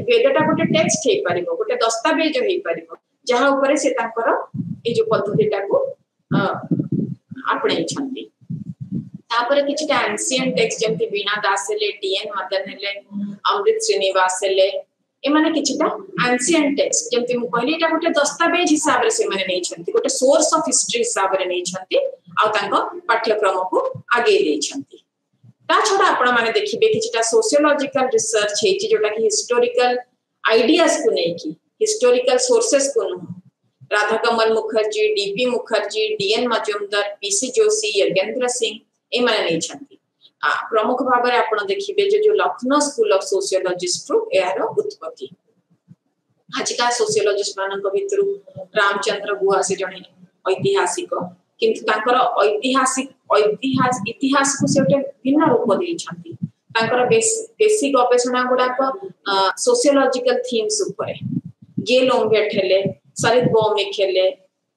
वेदटा गोटे टेक्स्ट हे परिबो गोटे दस्तावेज हे परिबो जहां ऊपर से ताकर ए जो पद्धतिटा को आपणे छंती तापर किछटा एंशिएंट टेक्स्ट जेंति वीणा दास ले टीएन मदन ले अमृत श्रीनिवास ले ए माने किछटा एंशिएंट टेक्स्ट जेंति मु कहली एटा गोटे दस्तावेज हिसाब रे से माने नै छंती गोटे सोर्स ऑफ हिस्ट्री हिसाब रे नै छंती आ तांको पाठ्यक्रम को आगे दे छंती ता छोड़ा आपण माने देखिबे किछटा सोशियोलॉजिकल रिसर्च हे जोटा कि हिस्टोरिकल आइडियाज को नै की हिस्टोरिकल सोर्सेस को न Radhakamal Mukherjee DP Mukherjee DN Majumdar PC Joshi Yagyendra Singh ए माने नै छंती प्रमुख भाव में आपण देखिबे जो लखनऊ स्कूल ऑफ सोशियोलॉजिस्ट रु यार उत्पत्ति आजिका सोशियोलॉजिस्ट मानक भितरु रामचंद्र गुहा से जणे ऐतिहासिक किंतु तांकर इतिहास को से भिन्न रूप दे छंती तांकर बेसिक गवेषणा गुडा को सोशियोलॉजिकल थीम्स ऊपर गे लोंगेट हेले सरित बौमिक हेले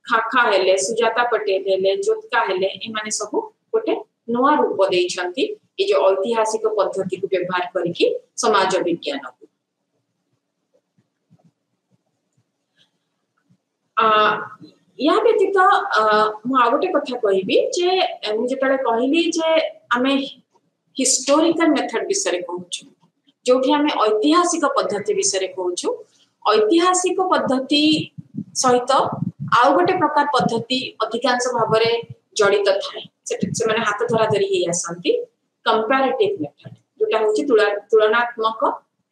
खाखा हेले सुजाता पटेल हेले ज्योतिका हेले ए माने सब गोटे नवा रूप दे छंती ए जो ऐतिहासिक पद्धति को व्यवहार करके समाज विज्ञान को या व्यतीत मु आ गोटे कथा कहबी जे मु जेतले कहली जे आमे हिस्टोरिकल मेथड विषय कहूछु जोठी आमे ऐतिहासिक पद्धति विषय कहूछु ऐतिहासिक पद्धति सहित आ गोटे प्रकार पद्धति अधिकांश भाव रे जड़ित थाए से माने हाथ धरा धरी हे आसंती कंपैरेटिव मेथड जोटा होची तुलनात्मक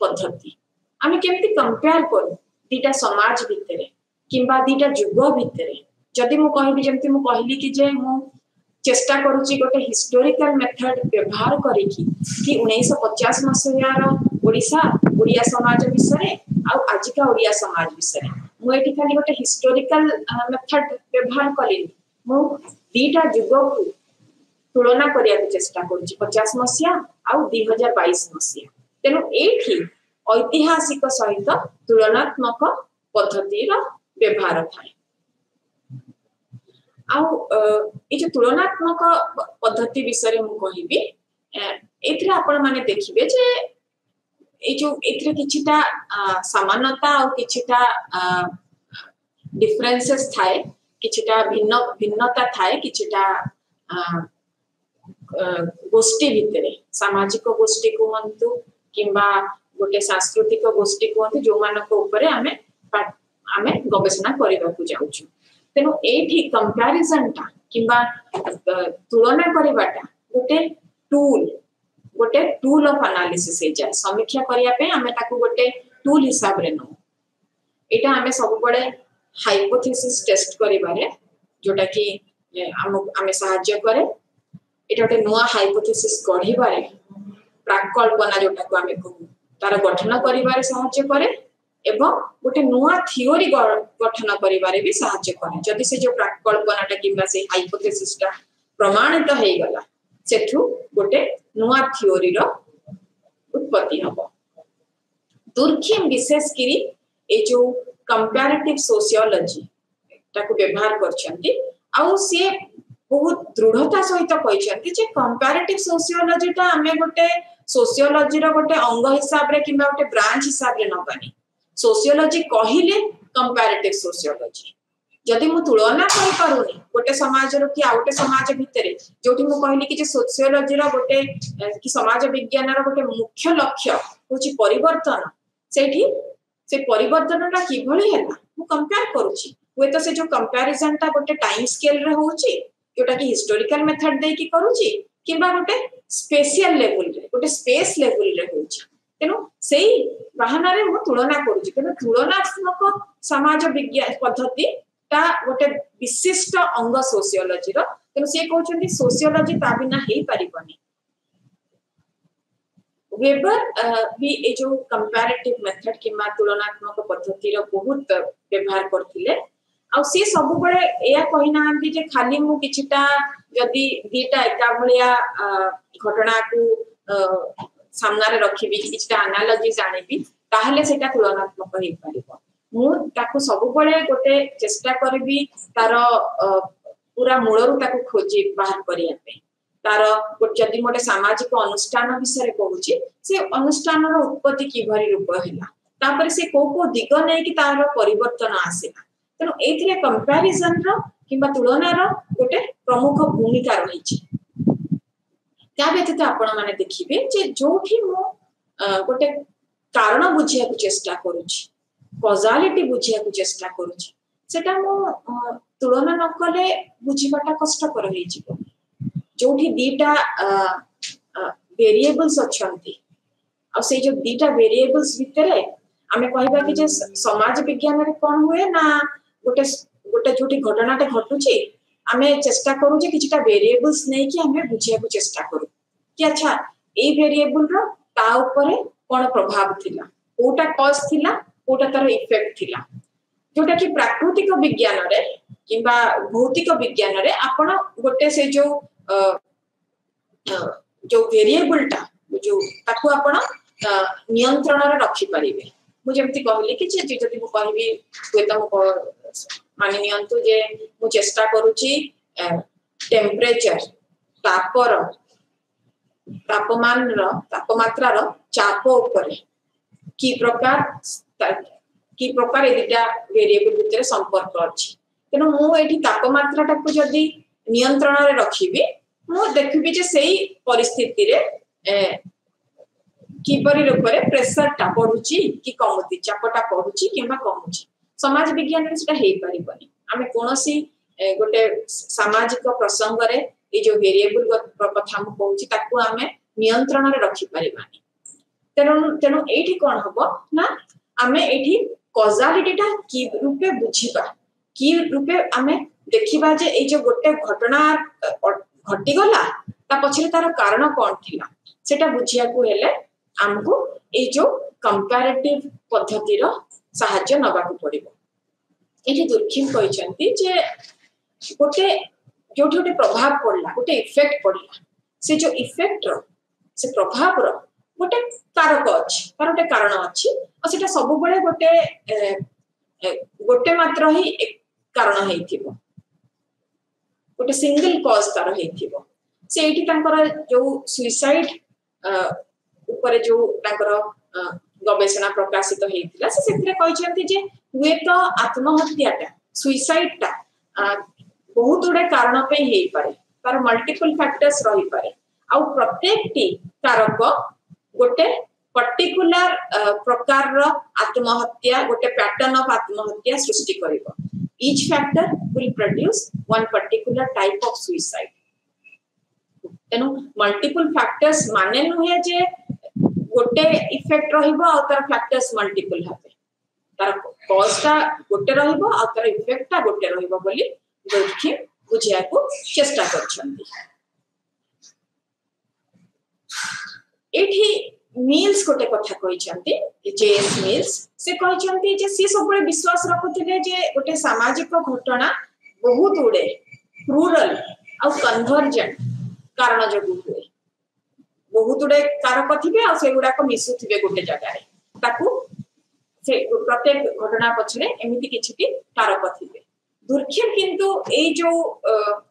पद्धति आमे केमति कंपेयर करू दीटा समाज भितरे किंबा दीटा जुग भितरे जदि मु कहबी जेमति मु कहली कि जे मु चेष्टा करूची गोटे हिस्टोरिकल मेथड व्यवहार करिकी कि 1950 मसियार ओडिया समाज विषय आ आजिका ओडिया समाज विषय मु एठी खाली गोटे हिस्टोरिकल मेथड व्यवहार कलिनी मु दीटा जुग को तुलना करिया चेष्टा करूची 50 मसिया आ 2022 मसिया तेनु एठी ऐतिहासिक सहित तुलनात्मक पद्धति रो व्यवहार थाए ए जो तुलनात्मक पद्धति विषय मु कहिबी एथरे आपण माने देखिबे जे ए जो एथरे किछिटा समानता और किछिटा डिफरेंसेस थाए किछिटा भिन्नता थाए किछिटा गोष्ठी भितरे सामाजिक गोष्ठी को हंतु किंबा गोटे सांस्कृतिक गोष्ठी को हंतु जो मानको ऊपर आमे गवेषणा करिबा को जाउछु तेनो एठी कंपैरिजन ता किंबा तुलना करिबाटा गोटे टूल ऑफ एनालिसिस हे जाय समीक्षा करिया पे हमें ताको गोटे टूल हिसाब रे नो एटा हमें सब बडे हाइपोथेसिस टेस्ट करिबारे जोटा कि हमें सहायता करे एटा गोटे नया हाइपोथेसिस गढिबारे प्राकल्पना जोटा को हमें कहू तार गठन करिबारे सहायता करे एवं गोटे नया थियोरी गठन करिबारे भी सहायता करे जदि से जो प्राकल्पनाटा किंबा से हाइपोथेसिसटा प्रमाणित हे गला सेठु गोटे नया थियोरी रो उत्पत्ति हबो दुर्खिम विशेष करी ए जो कंपैरेटिव सोशियोलॉजी ताको व्यवहार करछंती आ से बहुत दृढ़ता सहित कहछंती जे कंपैरेटिव सोशियोलॉजी ता हमें गोटे सोशियोलॉजी रो गोटे अंग हिसाब रे किंबा गोटे ब्रांच हिसाब रे न पानी सोशियोलॉजी कहिले कंपैरेटिव सोशियोलॉजी जदि मु तुलना करि पारुनी गोटे समाज रो कि आ गोटे समाज भितरे जोठी मु कहली कि जे सोशियोलॉजी रो गोटे कि समाज विज्ञान रो गोटे मुख्य लक्ष्य होची परिवर्तन सेठी से परिवर्तनटा किभଳି हैला मु कंपेयर करूची होय तो से जो कंपैरिजन ता गोटे टाइम स्केल रे होची जोटा कि हिस्टोरिकल मेथड दे कि करूची किंबा गोटे स्पेशल लेवल रे गोटे स्पेस लेवल रे होची तेनु सेही बाहना रे मु तुलना करूची तेनु तुलनात्मक समाज विज्ञान पद्धति ता गोटे विशिष्ट अंग सोशियोलॉजी रो तेनु से कहउछन्ती सोशियोलॉजी ता बिना हेई परिबनी वेबर भी ए जो कंपैरेटिव मेथड किमा तुलनात्मक पद्धति रो बहुत व्यवहार करथिले आ से सब बळे एया कहिनांती जे खाली मु किछिटा जदी दीटा एका भलिया घटना को सामना रे रखिबी किछिटा एनालॉजी जानिबी ताहले सेटा तुलनात्मक हेई परिबो मु ताको सब बळे गोटे चेष्टा करबी तार पूरा मूलरु ताको खोजी बाहर करिया पे तार जदि मोटे सामाजिक अनुष्ठान विषय रे कहूची से अनुष्ठान रो उत्पत्ति कि भरी रूप हैला तापर से को दिग नै कि तार परिवर्तन आसेला तनो एथिरे कंपैरिजन रो किबा तुलना रो गोटे प्रमुख भूमिका रहिछि त्या व्यतीत आपण माने देखिबे जे जोठी मो गोटे कारण बुझिया को चेष्टा करूछि कॉजालिटी बुझिया को चेष्टा करूछि सेटा मो तुलना न कले बुझिबाटा कष्टकर होई जिवो जोठी दीटा वेरिएबल्स अछंती आ से जो दीटा वेरिएबल्स भितरे आमे कहबा कि जे समाज विज्ञान रे कोन होए ना गोटे गोटे जोठी घटनाटे घटुची आमे चेष्टा करू जे किछटा वेरिएबल्स नै कि आमे बुझिया को चेष्टा करू कि अच्छा ए वेरिएबल रो ता ऊपर कोन प्रभाव थिला कोटा कॉज थिला कोटा तार इफेक्ट थिला जोटा कि प्राकृतिक विज्ञान रे किबा भौतिक विज्ञान रे आपण गोटे से जो वेरिएबल टा जो ताको आपण नियंत्रण रे रखि परिबे मु जेमति कहली कि जे जति मु कहबी होय त मु मानि नियंतु जे मु चेष्टा करूची टेम्परेचर तापर तापमान रो तापमात्रा रो चाप ऊपर की प्रकार एटा वेरिएबल भितर संपर्क अछि तेनो मु एठी तापमात्रा टाको जदी नियंत्रण रे रखिबी मु देखिबी जे सेही परिस्थिति रे की परि रूप रे प्रेशर टा पडुची कि कमुची चापटा पडुची किबा कमुची समाज विज्ञान रे सेटा हेई परिबनी आमे कोनोसी गोटे सामाजिक प्रसंग रे ए जो वेरिएबल कथा मु कहूची ताको आमे नियंत्रण रे रखि परिबानी तेनो एठी कोन हबो ना आमे एठी कॉजालिटी टा की रूपे बुझिबा की रूपे आमे देखिबा जे ए जो गोटे घटना घटी गला ता पछले तार कारण कोन थिला सेटा बुझिया को हेले हमको ए जो कंपैरेटिव पद्धति रो सहाय्य नबा को पड़िबो एठी दुर्खिम कहिसंती जे गोटे जोठी गोटे प्रभाव पड़ला गोटे इफेक्ट पड़ला से जो इफेक्ट रो से प्रभाव रो गोटे कारक अछि तार गोटे कारण अछि आ सेटा सब बळे गोटे मात्र ही कारण हेइथिबो गोटे सिंगल कॉज तार हेइथिबो से एठी तांकर जो सुसाइड ऊपर जो तांकर गवेषणा प्रकाशित हेइथिला से सेतिरे कहिसंती जे हुए तो आत्महत्याटा सुसाइडटा बहुत उडे कारण पे हेइ पारे तार मल्टीपल फैक्टर्स रही पारे आ प्रत्येक टी कारक गोटे पर्टिकुलर प्रकार रो आत्महत्या गोटे पैटर्न ऑफ आत्महत्या सृष्टि करिवो each factor will produce one particular type of suicide तेनु मल्टीपल फैक्टर्स माने नुहे जे गोटे इफेक्ट रहिबो आ तार फैक्टर्स मल्टीपल हबे तार कॉज ता गोटे रहिबो आ तार इफेक्ट ता गोटे रहिबो बोली देखि बुझिया को चेष्टा करछंती एठी मिल्स कोटे कथा कहिसंती जेएस मिल्स से कहिसंती जे सी सबले विश्वास रखुथिले जे गोटे सामाजिक घटना बहुत उडे रूरल आ कन्वर्जन कारण जगु हुए बहुत उडे कारक थिबे आ से गुडा को मिसु थिबे गोटे जगह रे ताकू से प्रत्येक घटना पछरे एमिति किछिटी कारक थिबे दुर्खिम किंतु ए जो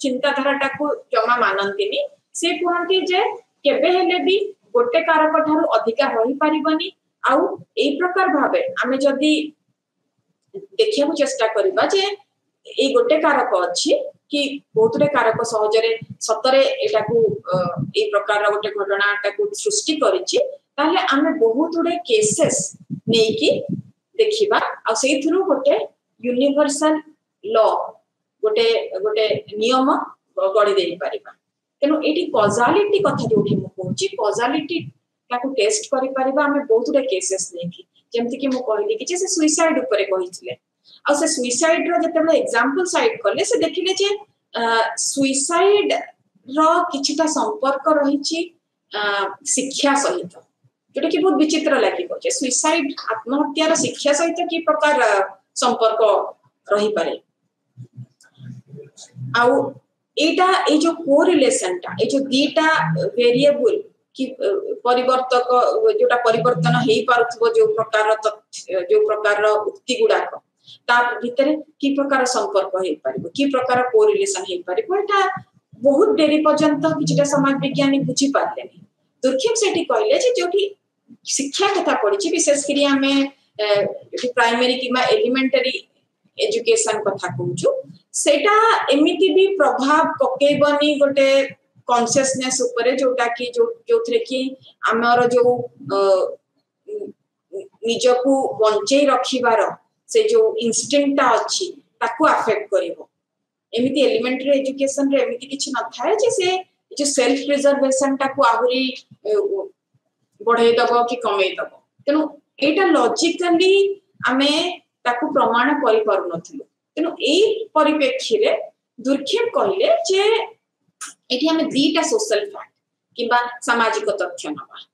चिंताधाराटा को जमा मानंतिनी से कहंती जे केबे हेले भी गोटे कारक थारु अधिका रही परिबनी आउ ए प्रकार भाबे आमे जदी देखिया को चेष्टा करबा जे ए गोटे कारक अछि कि बहुतरे कारक सहजरे सतरे एटा को ए प्रकार गोटे घटनाटा को सृष्टि करिछि ताले आमे बहुत उडे केसेस नै कि देखिबा आ सेथुरु गोटे यूनिवर्सल लॉ गोटे गोटे नियम गड़ी देई परिबा तेनु एटी कॉजालिटी कथा जोठी मु कहूची कॉजालिटी ताको टेस्ट करि परिबा हमें बहुत रे केसेस नेकी जेमति कि मु कहली कि जे सुसाइड ऊपर कहिथिले आ से सुइसाइड रो जते एग्जांपल साइड करले से देखिले जे सुइसाइड रो किछिटा संपर्क रहिछि शिक्षा सहित जोटा कि बहुत विचित्र लागिबो जे सुइसाइड आत्महत्यार शिक्षा सहित की प्रकार संपर्क रही पारे आउ एटा ए जो कोरिलेशन टा ए जो दीटा वेरिएबल कि परिवर्तक जोटा परिवर्तन हेई पारुथबो जो प्रकार उक्ति गुडाक ता भितरे की प्रकार संपर्क हेई पारिबो की प्रकार कोरिलेशन हेई पारिबो एटा बहुत डेरी पर्यंत किछटा समाज विज्ञानी बुझी पारलेनी दुर्खिम सेठी कहले जे जोठी शिक्षा कथा पढिछि विशेष करी हमें प्राइमरी किमा एलिमेंटरी एजुकेशन कथा कहूछु सेटा एमिति भी प्रभाव पकेबनी गोटे कॉन्शियसनेस ऊपर जोटा कि जोथरे कि हमर जो निजको बंचे रखिबार से जो इंस्टिंक्ट अछि ताको अफेक्ट करिवो एमिति एलिमेंटरी एजुकेशन रे एमिति किछि न थाए जे से जो सेल्फ प्रिजर्वेशन ताको आहुरी बढ़ाई दबो कि कमाई दबो तेनु एटा लॉजिकली हमें ताको प्रमाण करि पारु नथिलु तेनु एई परिप्रेक्षी रे दुर्खिम कहले जे एठी हमें दीटा सोशल फैक्ट किबा सामाजिक तथ्य नबा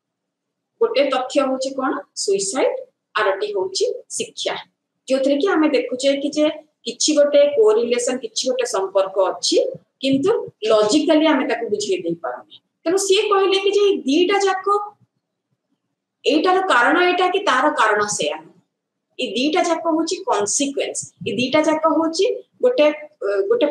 गोटे तथ्य होची कोन सुइसाइड आरटी होची शिक्षा जोथरे कि हमें देखु जे कि जे किछि गोटे कोरिलेशन किछि गोटे संपर्क अछि किंतु लॉजिकली हमें ताको बुझिए दे पारने तेनु से कहले कि जे दीटा जाको एटार कारण एटा कि तार कारण से ई दीटा जाको होची कॉन्सिक्वेंस ई दीटा जाको होची गोटे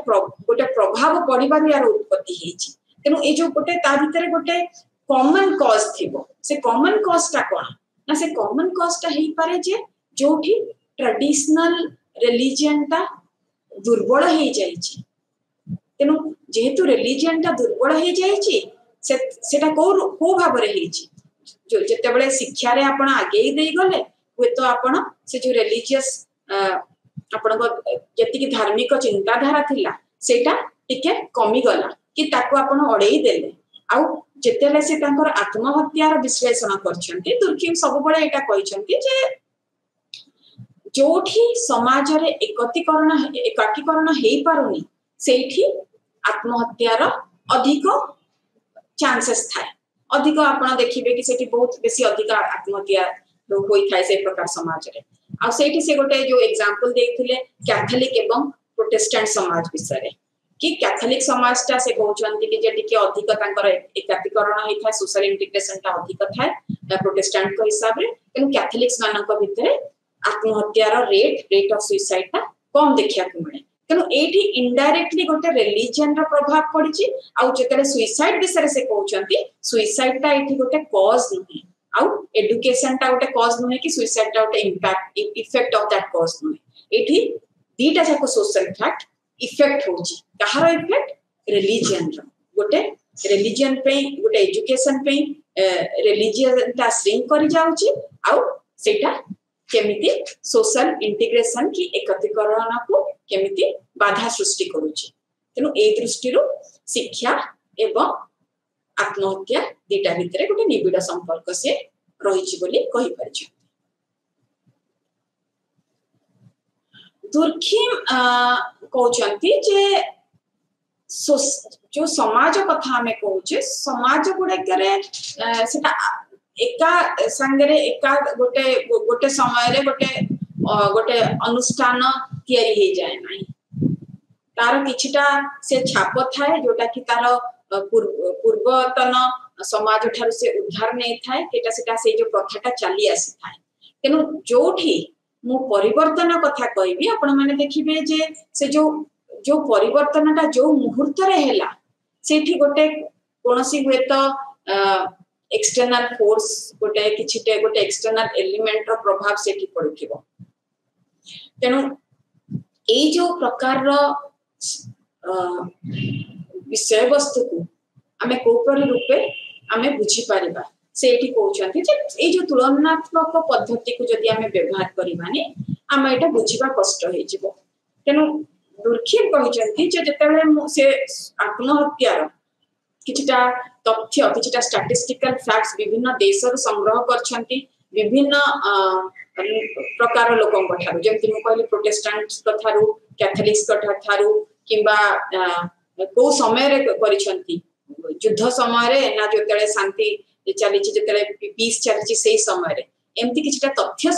प्रभाव पडिबार यार उत्पत्ति हेची तेनु ए जो गोटे ता भितरे गोटे कॉमन कॉज थिबो से कॉमन कॉज ता कोन ना से कॉमन कॉज ता हेई पारे जे जोठी ट्रेडिशनल रिलीजन ता दुर्बल हेई जाईची तेनु जेहेतु रिलीजन ता दुर्बल हेई जाईची सेटा को भाबरे हेची जो जते बेले शिक्षा रे आपण आगे ही देई गले हुए तो आपण से जो रिलीजियस आपण को जति की धार्मिक चिंताधारा थिला सेटा टिके कमी गला कि ताको आपण अडेई देले आ जते से तांकर आत्महत्यार विश्लेषण करछंती दुर्खिम सब बळे एटा कहिसंती जे जोठी समाज रे एकाकीकरण हेई पारुनी सेठी आत्महत्यार अधिक चांसेस थाए अधिक आपण देखिबे कि सेठी बहुत बेसी अधिक आत्महत्या होई थाए से प्रकार समाज रे आ सेठी से गोटे जो एग्जांपल देखथिले कैथोलिक एवं प्रोटेस्टेंट समाज विषय कि कैथोलिक समाज ता से कहउचंती कि जे टिके अधिक तांकर एकाकीकरण हेई थाए सोशल इंटीग्रेशन ता अधिक थाए प्रोटेस्टेंट को हिसाब रे किन कैथोलिक्स मानक भितरे आत्महत्यार रेट ऑफ सुसाइड ता कम देखिया को मिले तेनु एठी इनडायरेक्टली गोटे रिलीजन रा प्रभाव पड़िची आ जेतरे सुसाइड विषय से कहउचंती सुसाइड ता एठी गोटे कॉज नहे आ एजुकेशन ता गोटे कॉज नहे कि सुसाइड ता गोटे impact effect of that cause नहे एठी दीटा जाको सोशल फैक्ट इफेक्ट होची कहार इफेक्ट रिलीजन रा गोटे रिलीजन पे गोटे एजुकेशन पे रिलीजन ता श्रिंक करि जाउची आ सेटा केमिति सोशल इंटीग्रेशन की एकत्रीकरण को केमिति बाधा सृष्टि करूची तेनु ए दृष्टि रो शिक्षा एवं आत्महत्या दीटा भितरे गोटे निबिड़ संपर्क से रहिछि बोली कहि परछि दुर्खिम कहउचंती जे जो समाज कथा हमें कहउचे समाज गुडे करे सेटा एका संगरे एका गोटे समय रे गोटे अनुष्ठान तयारी हे जाय नाही तार किछिटा से छाप थाए जोटा कि तार पूर्वतन समाज ठार से उद्धार नै थाए केटा सेटा से जो प्रथाटा चली आसी थाए तेनु जोठी मु परिवर्तन कथा कहबी आपण माने देखिबे जे से जो परिवर्तनटा जो मुहूर्त रे हैला सेठी गोटे कोनसी हुए तो एक्सटर्नल फोर्स गोटे किछिटे गोटे एक्सटर्नल एलिमेंट रो प्रभाव सेठी पड़थिबो तेनु ए जो प्रकार रो विषय वस्तु को हमें कोपरी रूपे हमें बुझी पारिबा सेठी कहउचंती जे ए जो तुलनात्मक पद्धति को जदी हमें व्यवहार करिबानी हम एटा बुझिबा कष्ट हे जिवो तेनु दुर्खिम कहउचंती जे जतेबेले से आत्महत्यार किछटा तथ्य किछटा स्टैटिस्टिकल फैक्ट्स विभिन्न देशर संग्रह करछंती विभिन्न प्रकार लोकन ठारू जेमति मु कहली प्रोटेस्टेंट्स ठारू कैथोलिक्स ठारू किंबा को समय रे करिसंती युद्ध समय रे ना जतले शांति चली जतले पीस चली से समय रे एमती किछटा तथ्य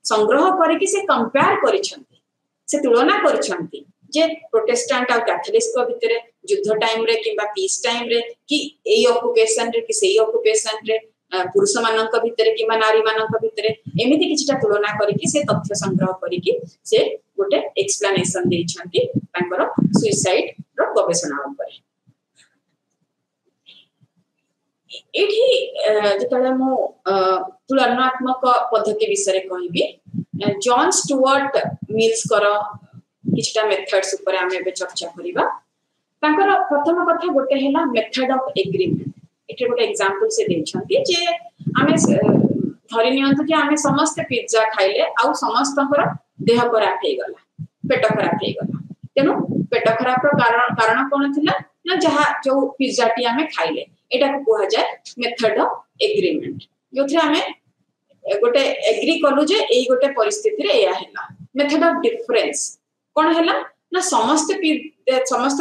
संग्रह करके से कंपेयर करिसंती से तुलना करिसंती जे प्रोटेस्टेंट और कैथोलिक्स को भितरे युद्ध टाइम रे किंबा पीस टाइम रे कि एई ऑक्युपेशन रे कि सेई ऑक्युपेशन रे पुरुष मानक भितरे किंबा नारी मानक भितरे एमिति किछटा तुलना करके से तथ्य संग्रह करके से गोटे एक्सप्लेनेशन देइछंती तांकर सुसाइड रो गवेषणा ऊपर एठी जतले मो तुलनात्मक पद्धति विषय रे कहबी जॉन स्टुअर्ट मिल्स कर किछटा मेथड्स ऊपर आमे बे चर्चा करिबा तांकर प्रथम कथा गोटे हैला मेथड ऑफ एग्रीमेंट एठी गोटे एग्जांपल से देछंती जे आमे धरि नियंतु कि आमे समस्त पिज्जा खाइले आ समस्तकर देह खराब हे गला पेट खराब हे गला तेनु पेट खराब रो कारण कोन थिला ना जहा जो पिज्जा टी आमे खाइले एटा को कोहा जाय मेथड ऑफ एग्रीमेंट जोथि आमे गोटे एग्री कलु जे एई गोटे परिस्थिति रे या हैला मेथड ऑफ डिफरेंस कोन हैला ना समस्त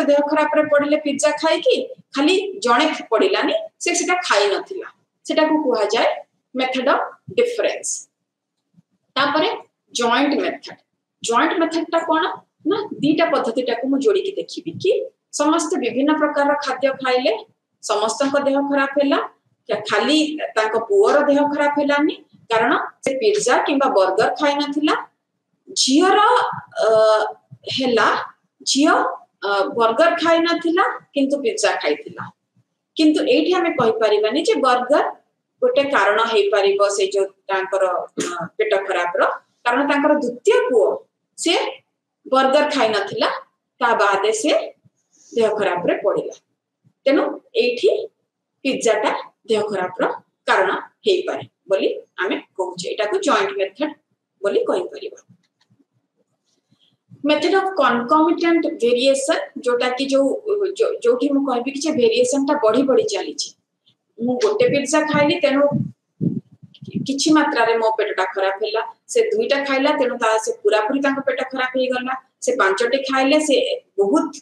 देह खराब रे पड़िले पिज्जा खाई की खाली जणे पड़िलानी सेटा खाई नथिला सेटा को कोहा जाय मेथड ऑफ डिफरेंस तापरे जॉइंट मेथड ता कोन ना दीटा पद्धति टा को मु जोड़ी के देखिबी कि समस्त विभिन्न प्रकार खाद्य खाइले समस्त को देह खराब हैला खाली तांको पुअर देह खराब हैलानी कारण से पिज्जा किंबा बर्गर खाई नथिला झियर हैला झियो बर्गर खाई नथिला किंतु पिज्जा खाइथिला किंतु एठी हमें कहि परिबानी जे बर्गर गोटे कारण हे परिबो से जो तांकर पेट खराब रो कारण तांकर द्वितीय पुओ से बर्गर खाई नथिला ता बादे से देह खराब रे पड़िला तेनु एठी पिज्जा ता देह खराब रो कारण हे पारे बोली हमें कहूचे एटा को जॉइंट मेथड बोली कहि परिबा मेथड ऑफ कॉन्कॉमिटेंट वेरिएशन जोटा कि जो कि मु कहबी कि वेरिएशन ता बढ़ी चली छी मु गोटे पिज्जा खाइली तेनु किछि मात्रा रे मो पेटटा खराब हैला से दुईटा खाइला तेनु ता से पूरा पूरी तांको पेट खराब हे गला से पांचटे खाइले से बहुत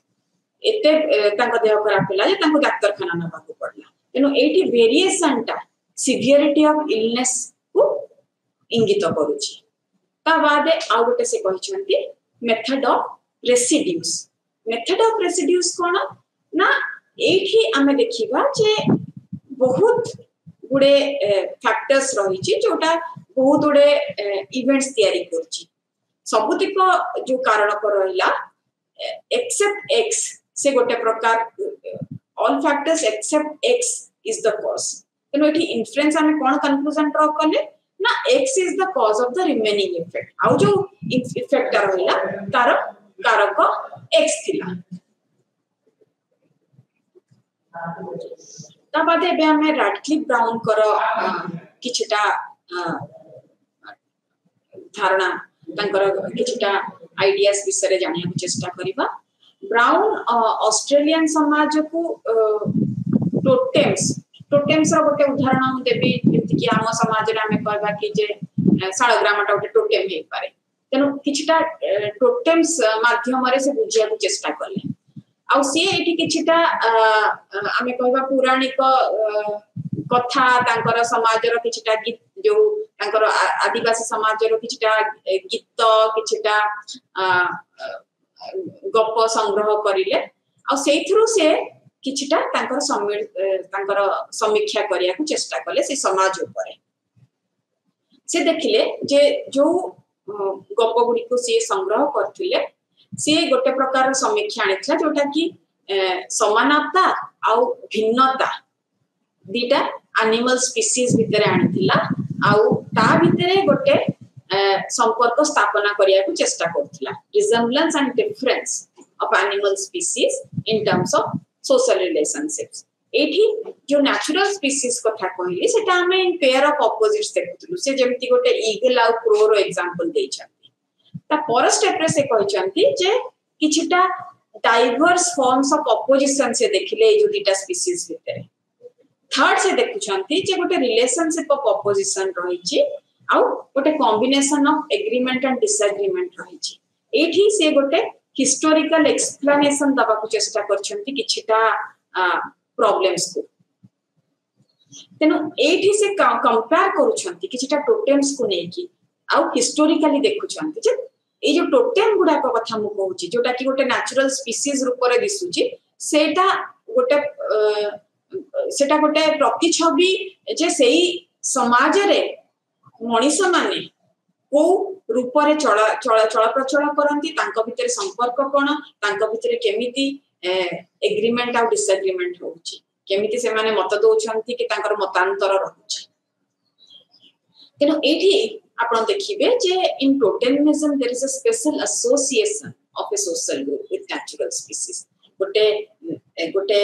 एते तांको देह खराब हैला जे तांको डॉक्टर खाना नबा को पड़ला तेनु एटी वेरिएशन ता सिवियरिटी ऑफ इलनेस को इंगित करूची ता बादे आ गोटे से कहिसंती मेथड ऑफ रेसिड्यूस कोन ना एठी हमें देखिबा जे बहुत गुडे फैक्टर्स रही छी जोटा बहुत गुडे इवेंट्स तयारी करची सबुतिक जो कारण पर रहिला एक्सेप्ट x से गोटे प्रकार all factors except x is the cause तनो एठी इन्फ्लुएंस हमें कोन कंक्लूजन ड्रॉ करले ना x is the cause of the remaining effect आउ जो इफेक्ट रहिला तार कारक x थिला ता बादे बे हमें रैडक्लिफ ब्राउन कर किछटा धारणा तांकर किछटा आइडियाज विषय जानिया को चेष्टा करिबा ब्राउन ऑस्ट्रेलियन समाज को टोटेम्स रो गोटे उदाहरण देबी जेति कि हम समाज रे हमें कहबा कि जे शाळग्रामटा गोटे टोटेम हे पारे तेनु किछटा टोटेम्स माध्यम रे से बुझिया को चेष्टा करले आ से एठी किछटा हमें कहबा पौराणिक कथा तांकर समाज रो किछटा गीत जो तांकर आदिवासी समाज रो किछटा गीत किछटा गप संग्रह करिले आ सेथरु से किछटा तांकर समीक्षा करिया को चेष्टा करले से समाज ऊपर से देखिले जे जो गप गुडी को से संग्रह करथिले से गोटे प्रकार समीक्षा आनिथला जोटा कि समानता आ भिन्नता दीटा एनिमल स्पीसीज भितरे आनिथिला आ ता भितरे गोटे संपर्क स्थापना करिया को चेष्टा करथिला resemblance and difference of animal species in terms of social relationships एठी जो नेचुरल स्पीसीज कथा कहली सेटा हमें इन पेयर ऑफ ऑपोजिट्स देखुतलु से जेमति गोटे ईगल आ क्रो रो एग्जांपल देइ छथि ता पर स्टेप रे से कहचंती जे किछटा डाइवर्स फॉर्म्स ऑफ ऑपोजिशन से देखिले जो दीटा स्पीसीज भितरे थर्ड से देखुचंती जे गोटे रिलेशनशिप ऑफ ऑपोजिशन रही छी आउ गोटे combination of agreement and disagreement रही एठी से गोटे हिस्टोरिकल एक्सप्लेनेशन दबा को चेष्टा करछंती किछिटा प्रॉब्लम्स को तेनो एठी से कंपेयर करूछंती किछिटा टोटेम्स को नेकी आउ हिस्टोरिकली देखुछंती जे ए जो टोटेम गुडा को कथा मु कहूची जोटा कि गोटे नेचुरल स्पीसीज रूप रे दिसुची सेटा गोटे प्रतिछवि जे सेही समाज रे मनीष माने को रूप रे चल प्रचल करंती तांको भितरे संपर्क कोन तांको भितरे केमिति एग्रीमेंट आ डिसएग्रीमेंट होउची केमिति से माने मत दोछंती कि तांकर मतांतर रहउची तेनो एठी आपण देखिबे जे in totemism there is a special association of a social group with natural species गोटे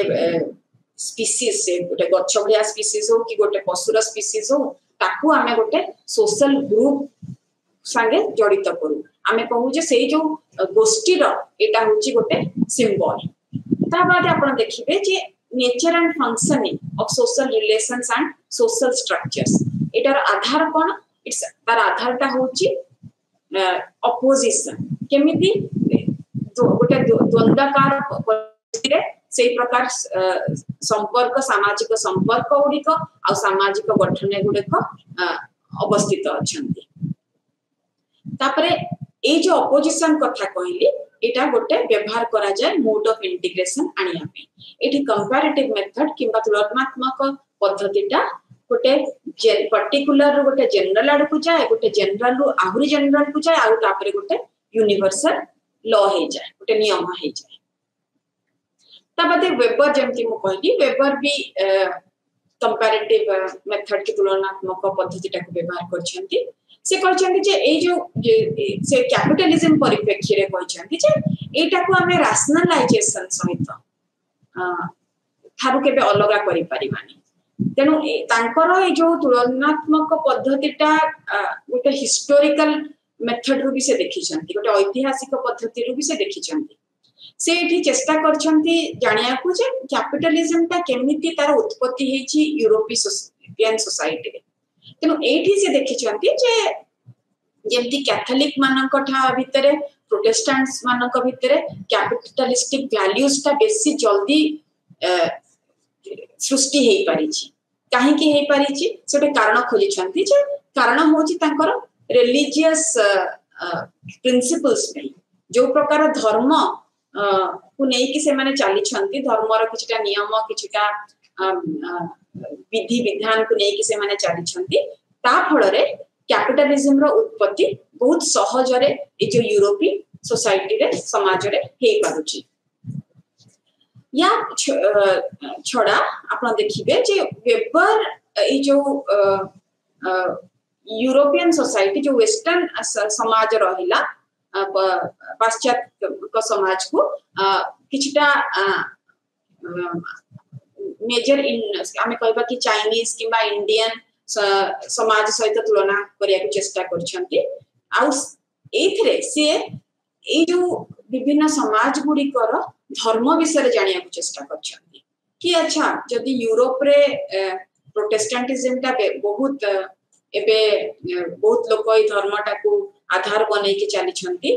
स्पीसीज से गोटे गच्छभलिया स्पीसीज हो कि गोटे पशुर स्पीसीज हो ताकू आमे गोटे सोशल ग्रुप संगे जड़ित करू आमे कहू जे सेही जो गोष्ठी रो एटा होची गोटे सिंबल ता बाद आपण देखिबे जे nature and functioning of social relations and social structures एटार आधार कोन इट्स तार आधारटा होची अपोजिशन केमिति गोटे द्वंद्वकार परिस्थिति से प्रकार संपर्क सामाजिक संपर्क गुड़िक आ सामाजिक गठन गुड़िक अवस्थित अछंती तापरे ए जो अपोजिशन कथा कहली एटा गोटे व्यवहार करा जाय मोड ऑफ इंटीग्रेशन आनिया पे एठी कंपैरेटिव मेथड किबा तुलनात्मक पद्धतिटा गोटे पर्टिकुलर गोटे जनरल आड़ को जाए गोटे जनरल रु आहुरी जनरल को जाए आउ तापरे गोटे यूनिवर्सल लॉ हे जाए गोटे नियम हे जाए तबते वेबर जेमति मु कहली वेबर भी कंपैरेटिव मेथड की तुलनात्मक पद्धतिटा को व्यवहार करछंती से कहछंती जे ए जो से कैपिटलिज्म परिप्रेक्ष्य रे कहछंती जे एटा को हमें रैशनलाइजेशन सहित थारु केबे अलगा करि परिबानी तेनु तांकर ए जो तुलनात्मक पद्धतिटा गोटे हिस्टोरिकल मेथड रु भी से देखिछंती गोटे ऐतिहासिक पद्धति रु भी से देखिछंती से एठी चेष्टा करछंती जानिया को जे कैपिटलिज्म ता केमिति तार उत्पत्ति हेची यूरोपियन सोसाइटी रे तेनु एठी से देखिछंती जे जेमति कैथोलिक मानक ठा भितरे प्रोटेस्टेंट्स मानक भितरे कैपिटलिस्टिक वैल्यूज ता बेसी जल्दी सृष्टि हेई पारिछि काहे कि हेई पारिछि सेटे कारण खोजि छंती जे कारण होछि तांकर रिलीजियस प्रिंसिपल्स में जो प्रकार धर्म को नै कि से माने चाली छंती धर्मर किछटा नियम किछटा विधि विधान को नै कि से माने चाली छंती ता फल रे कैपिटलिज्म रो उत्पत्ति बहुत सहज रे ए जो यूरोपीय सोसाइटी रे समाज रे हेई पारुछि या छड़ा आपण देखिबे जे वेबर ए जो यूरोपियन सोसाइटी जो वेस्टर्न समाज रहिला पाश्चात्य समाज को किछटा मेजर इन आमे कहबा कि चाइनीज किबा इंडियन समाज सहित तुलना करिया को चेष्टा करछंती आ एथरे से ए जो विभिन्न समाज गुडी कर धर्म विषय जानिया को चेष्टा करछंती कि अच्छा जदी यूरोप रे प्रोटेस्टेंटिज्म ता बहुत एबे बहुत लोक ई धर्मटा को आधार बनै के चली छंती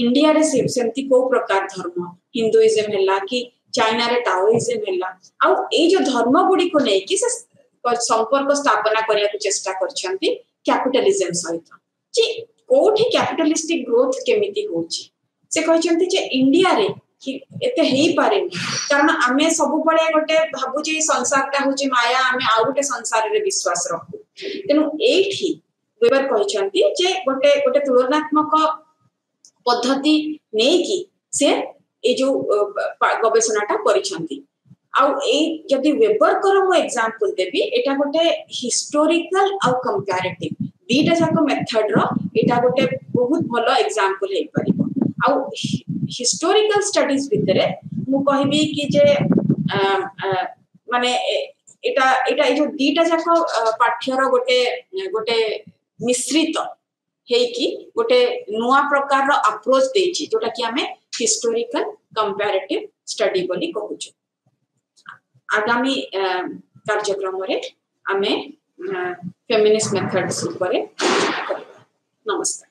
इंडिया रे सेमती को प्रकार धर्म हिंदुइज्म हैला कि चाइना रे टाओइज्म हैला आ ए जो धर्म गुडी को नै कि संपर्क स्थापना करिया को चेष्टा करछंती कैपिटलिज्म सहित जे कोठी कैपिटलिस्टिक ग्रोथ केमिति होची से कहछंती जे इंडिया रे कि एते हेई पारे कारण आमे सब बळे गोटे भाबु जे संसारटा होची माया आमे आ गोटे संसार रे विश्वास रखु तेनु एठी वेबर कहछंती जे गोटे गोटे तुलनात्मक पद्धति नै कि से ए जो गवेषणाटा करिछंती आ ए जदी वेबर कर मो एग्जांपल देबी एटा गोटे हिस्टोरिकल आ कंपैरेटिव दीटा जाको मेथड रो एटा गोटे बहुत भलो एग्जांपल हे परिबो आ हिस्टोरिकल स्टडीज भितरे मु कहबी कि जे माने एटा एटा ए जो दीटा जाको पाठ्यर गोटे गोटे मिश्रित हे कि गोटे नुवा प्रकार रो अप्रोच देछि जोटा कि हमें हिस्टोरिकल कंपैरेटिव स्टडी बोली कहूछु आगामी कार्यक्रम रे हमें फेमिनिस्ट मेथड्स ऊपर ନମସ୍କାର।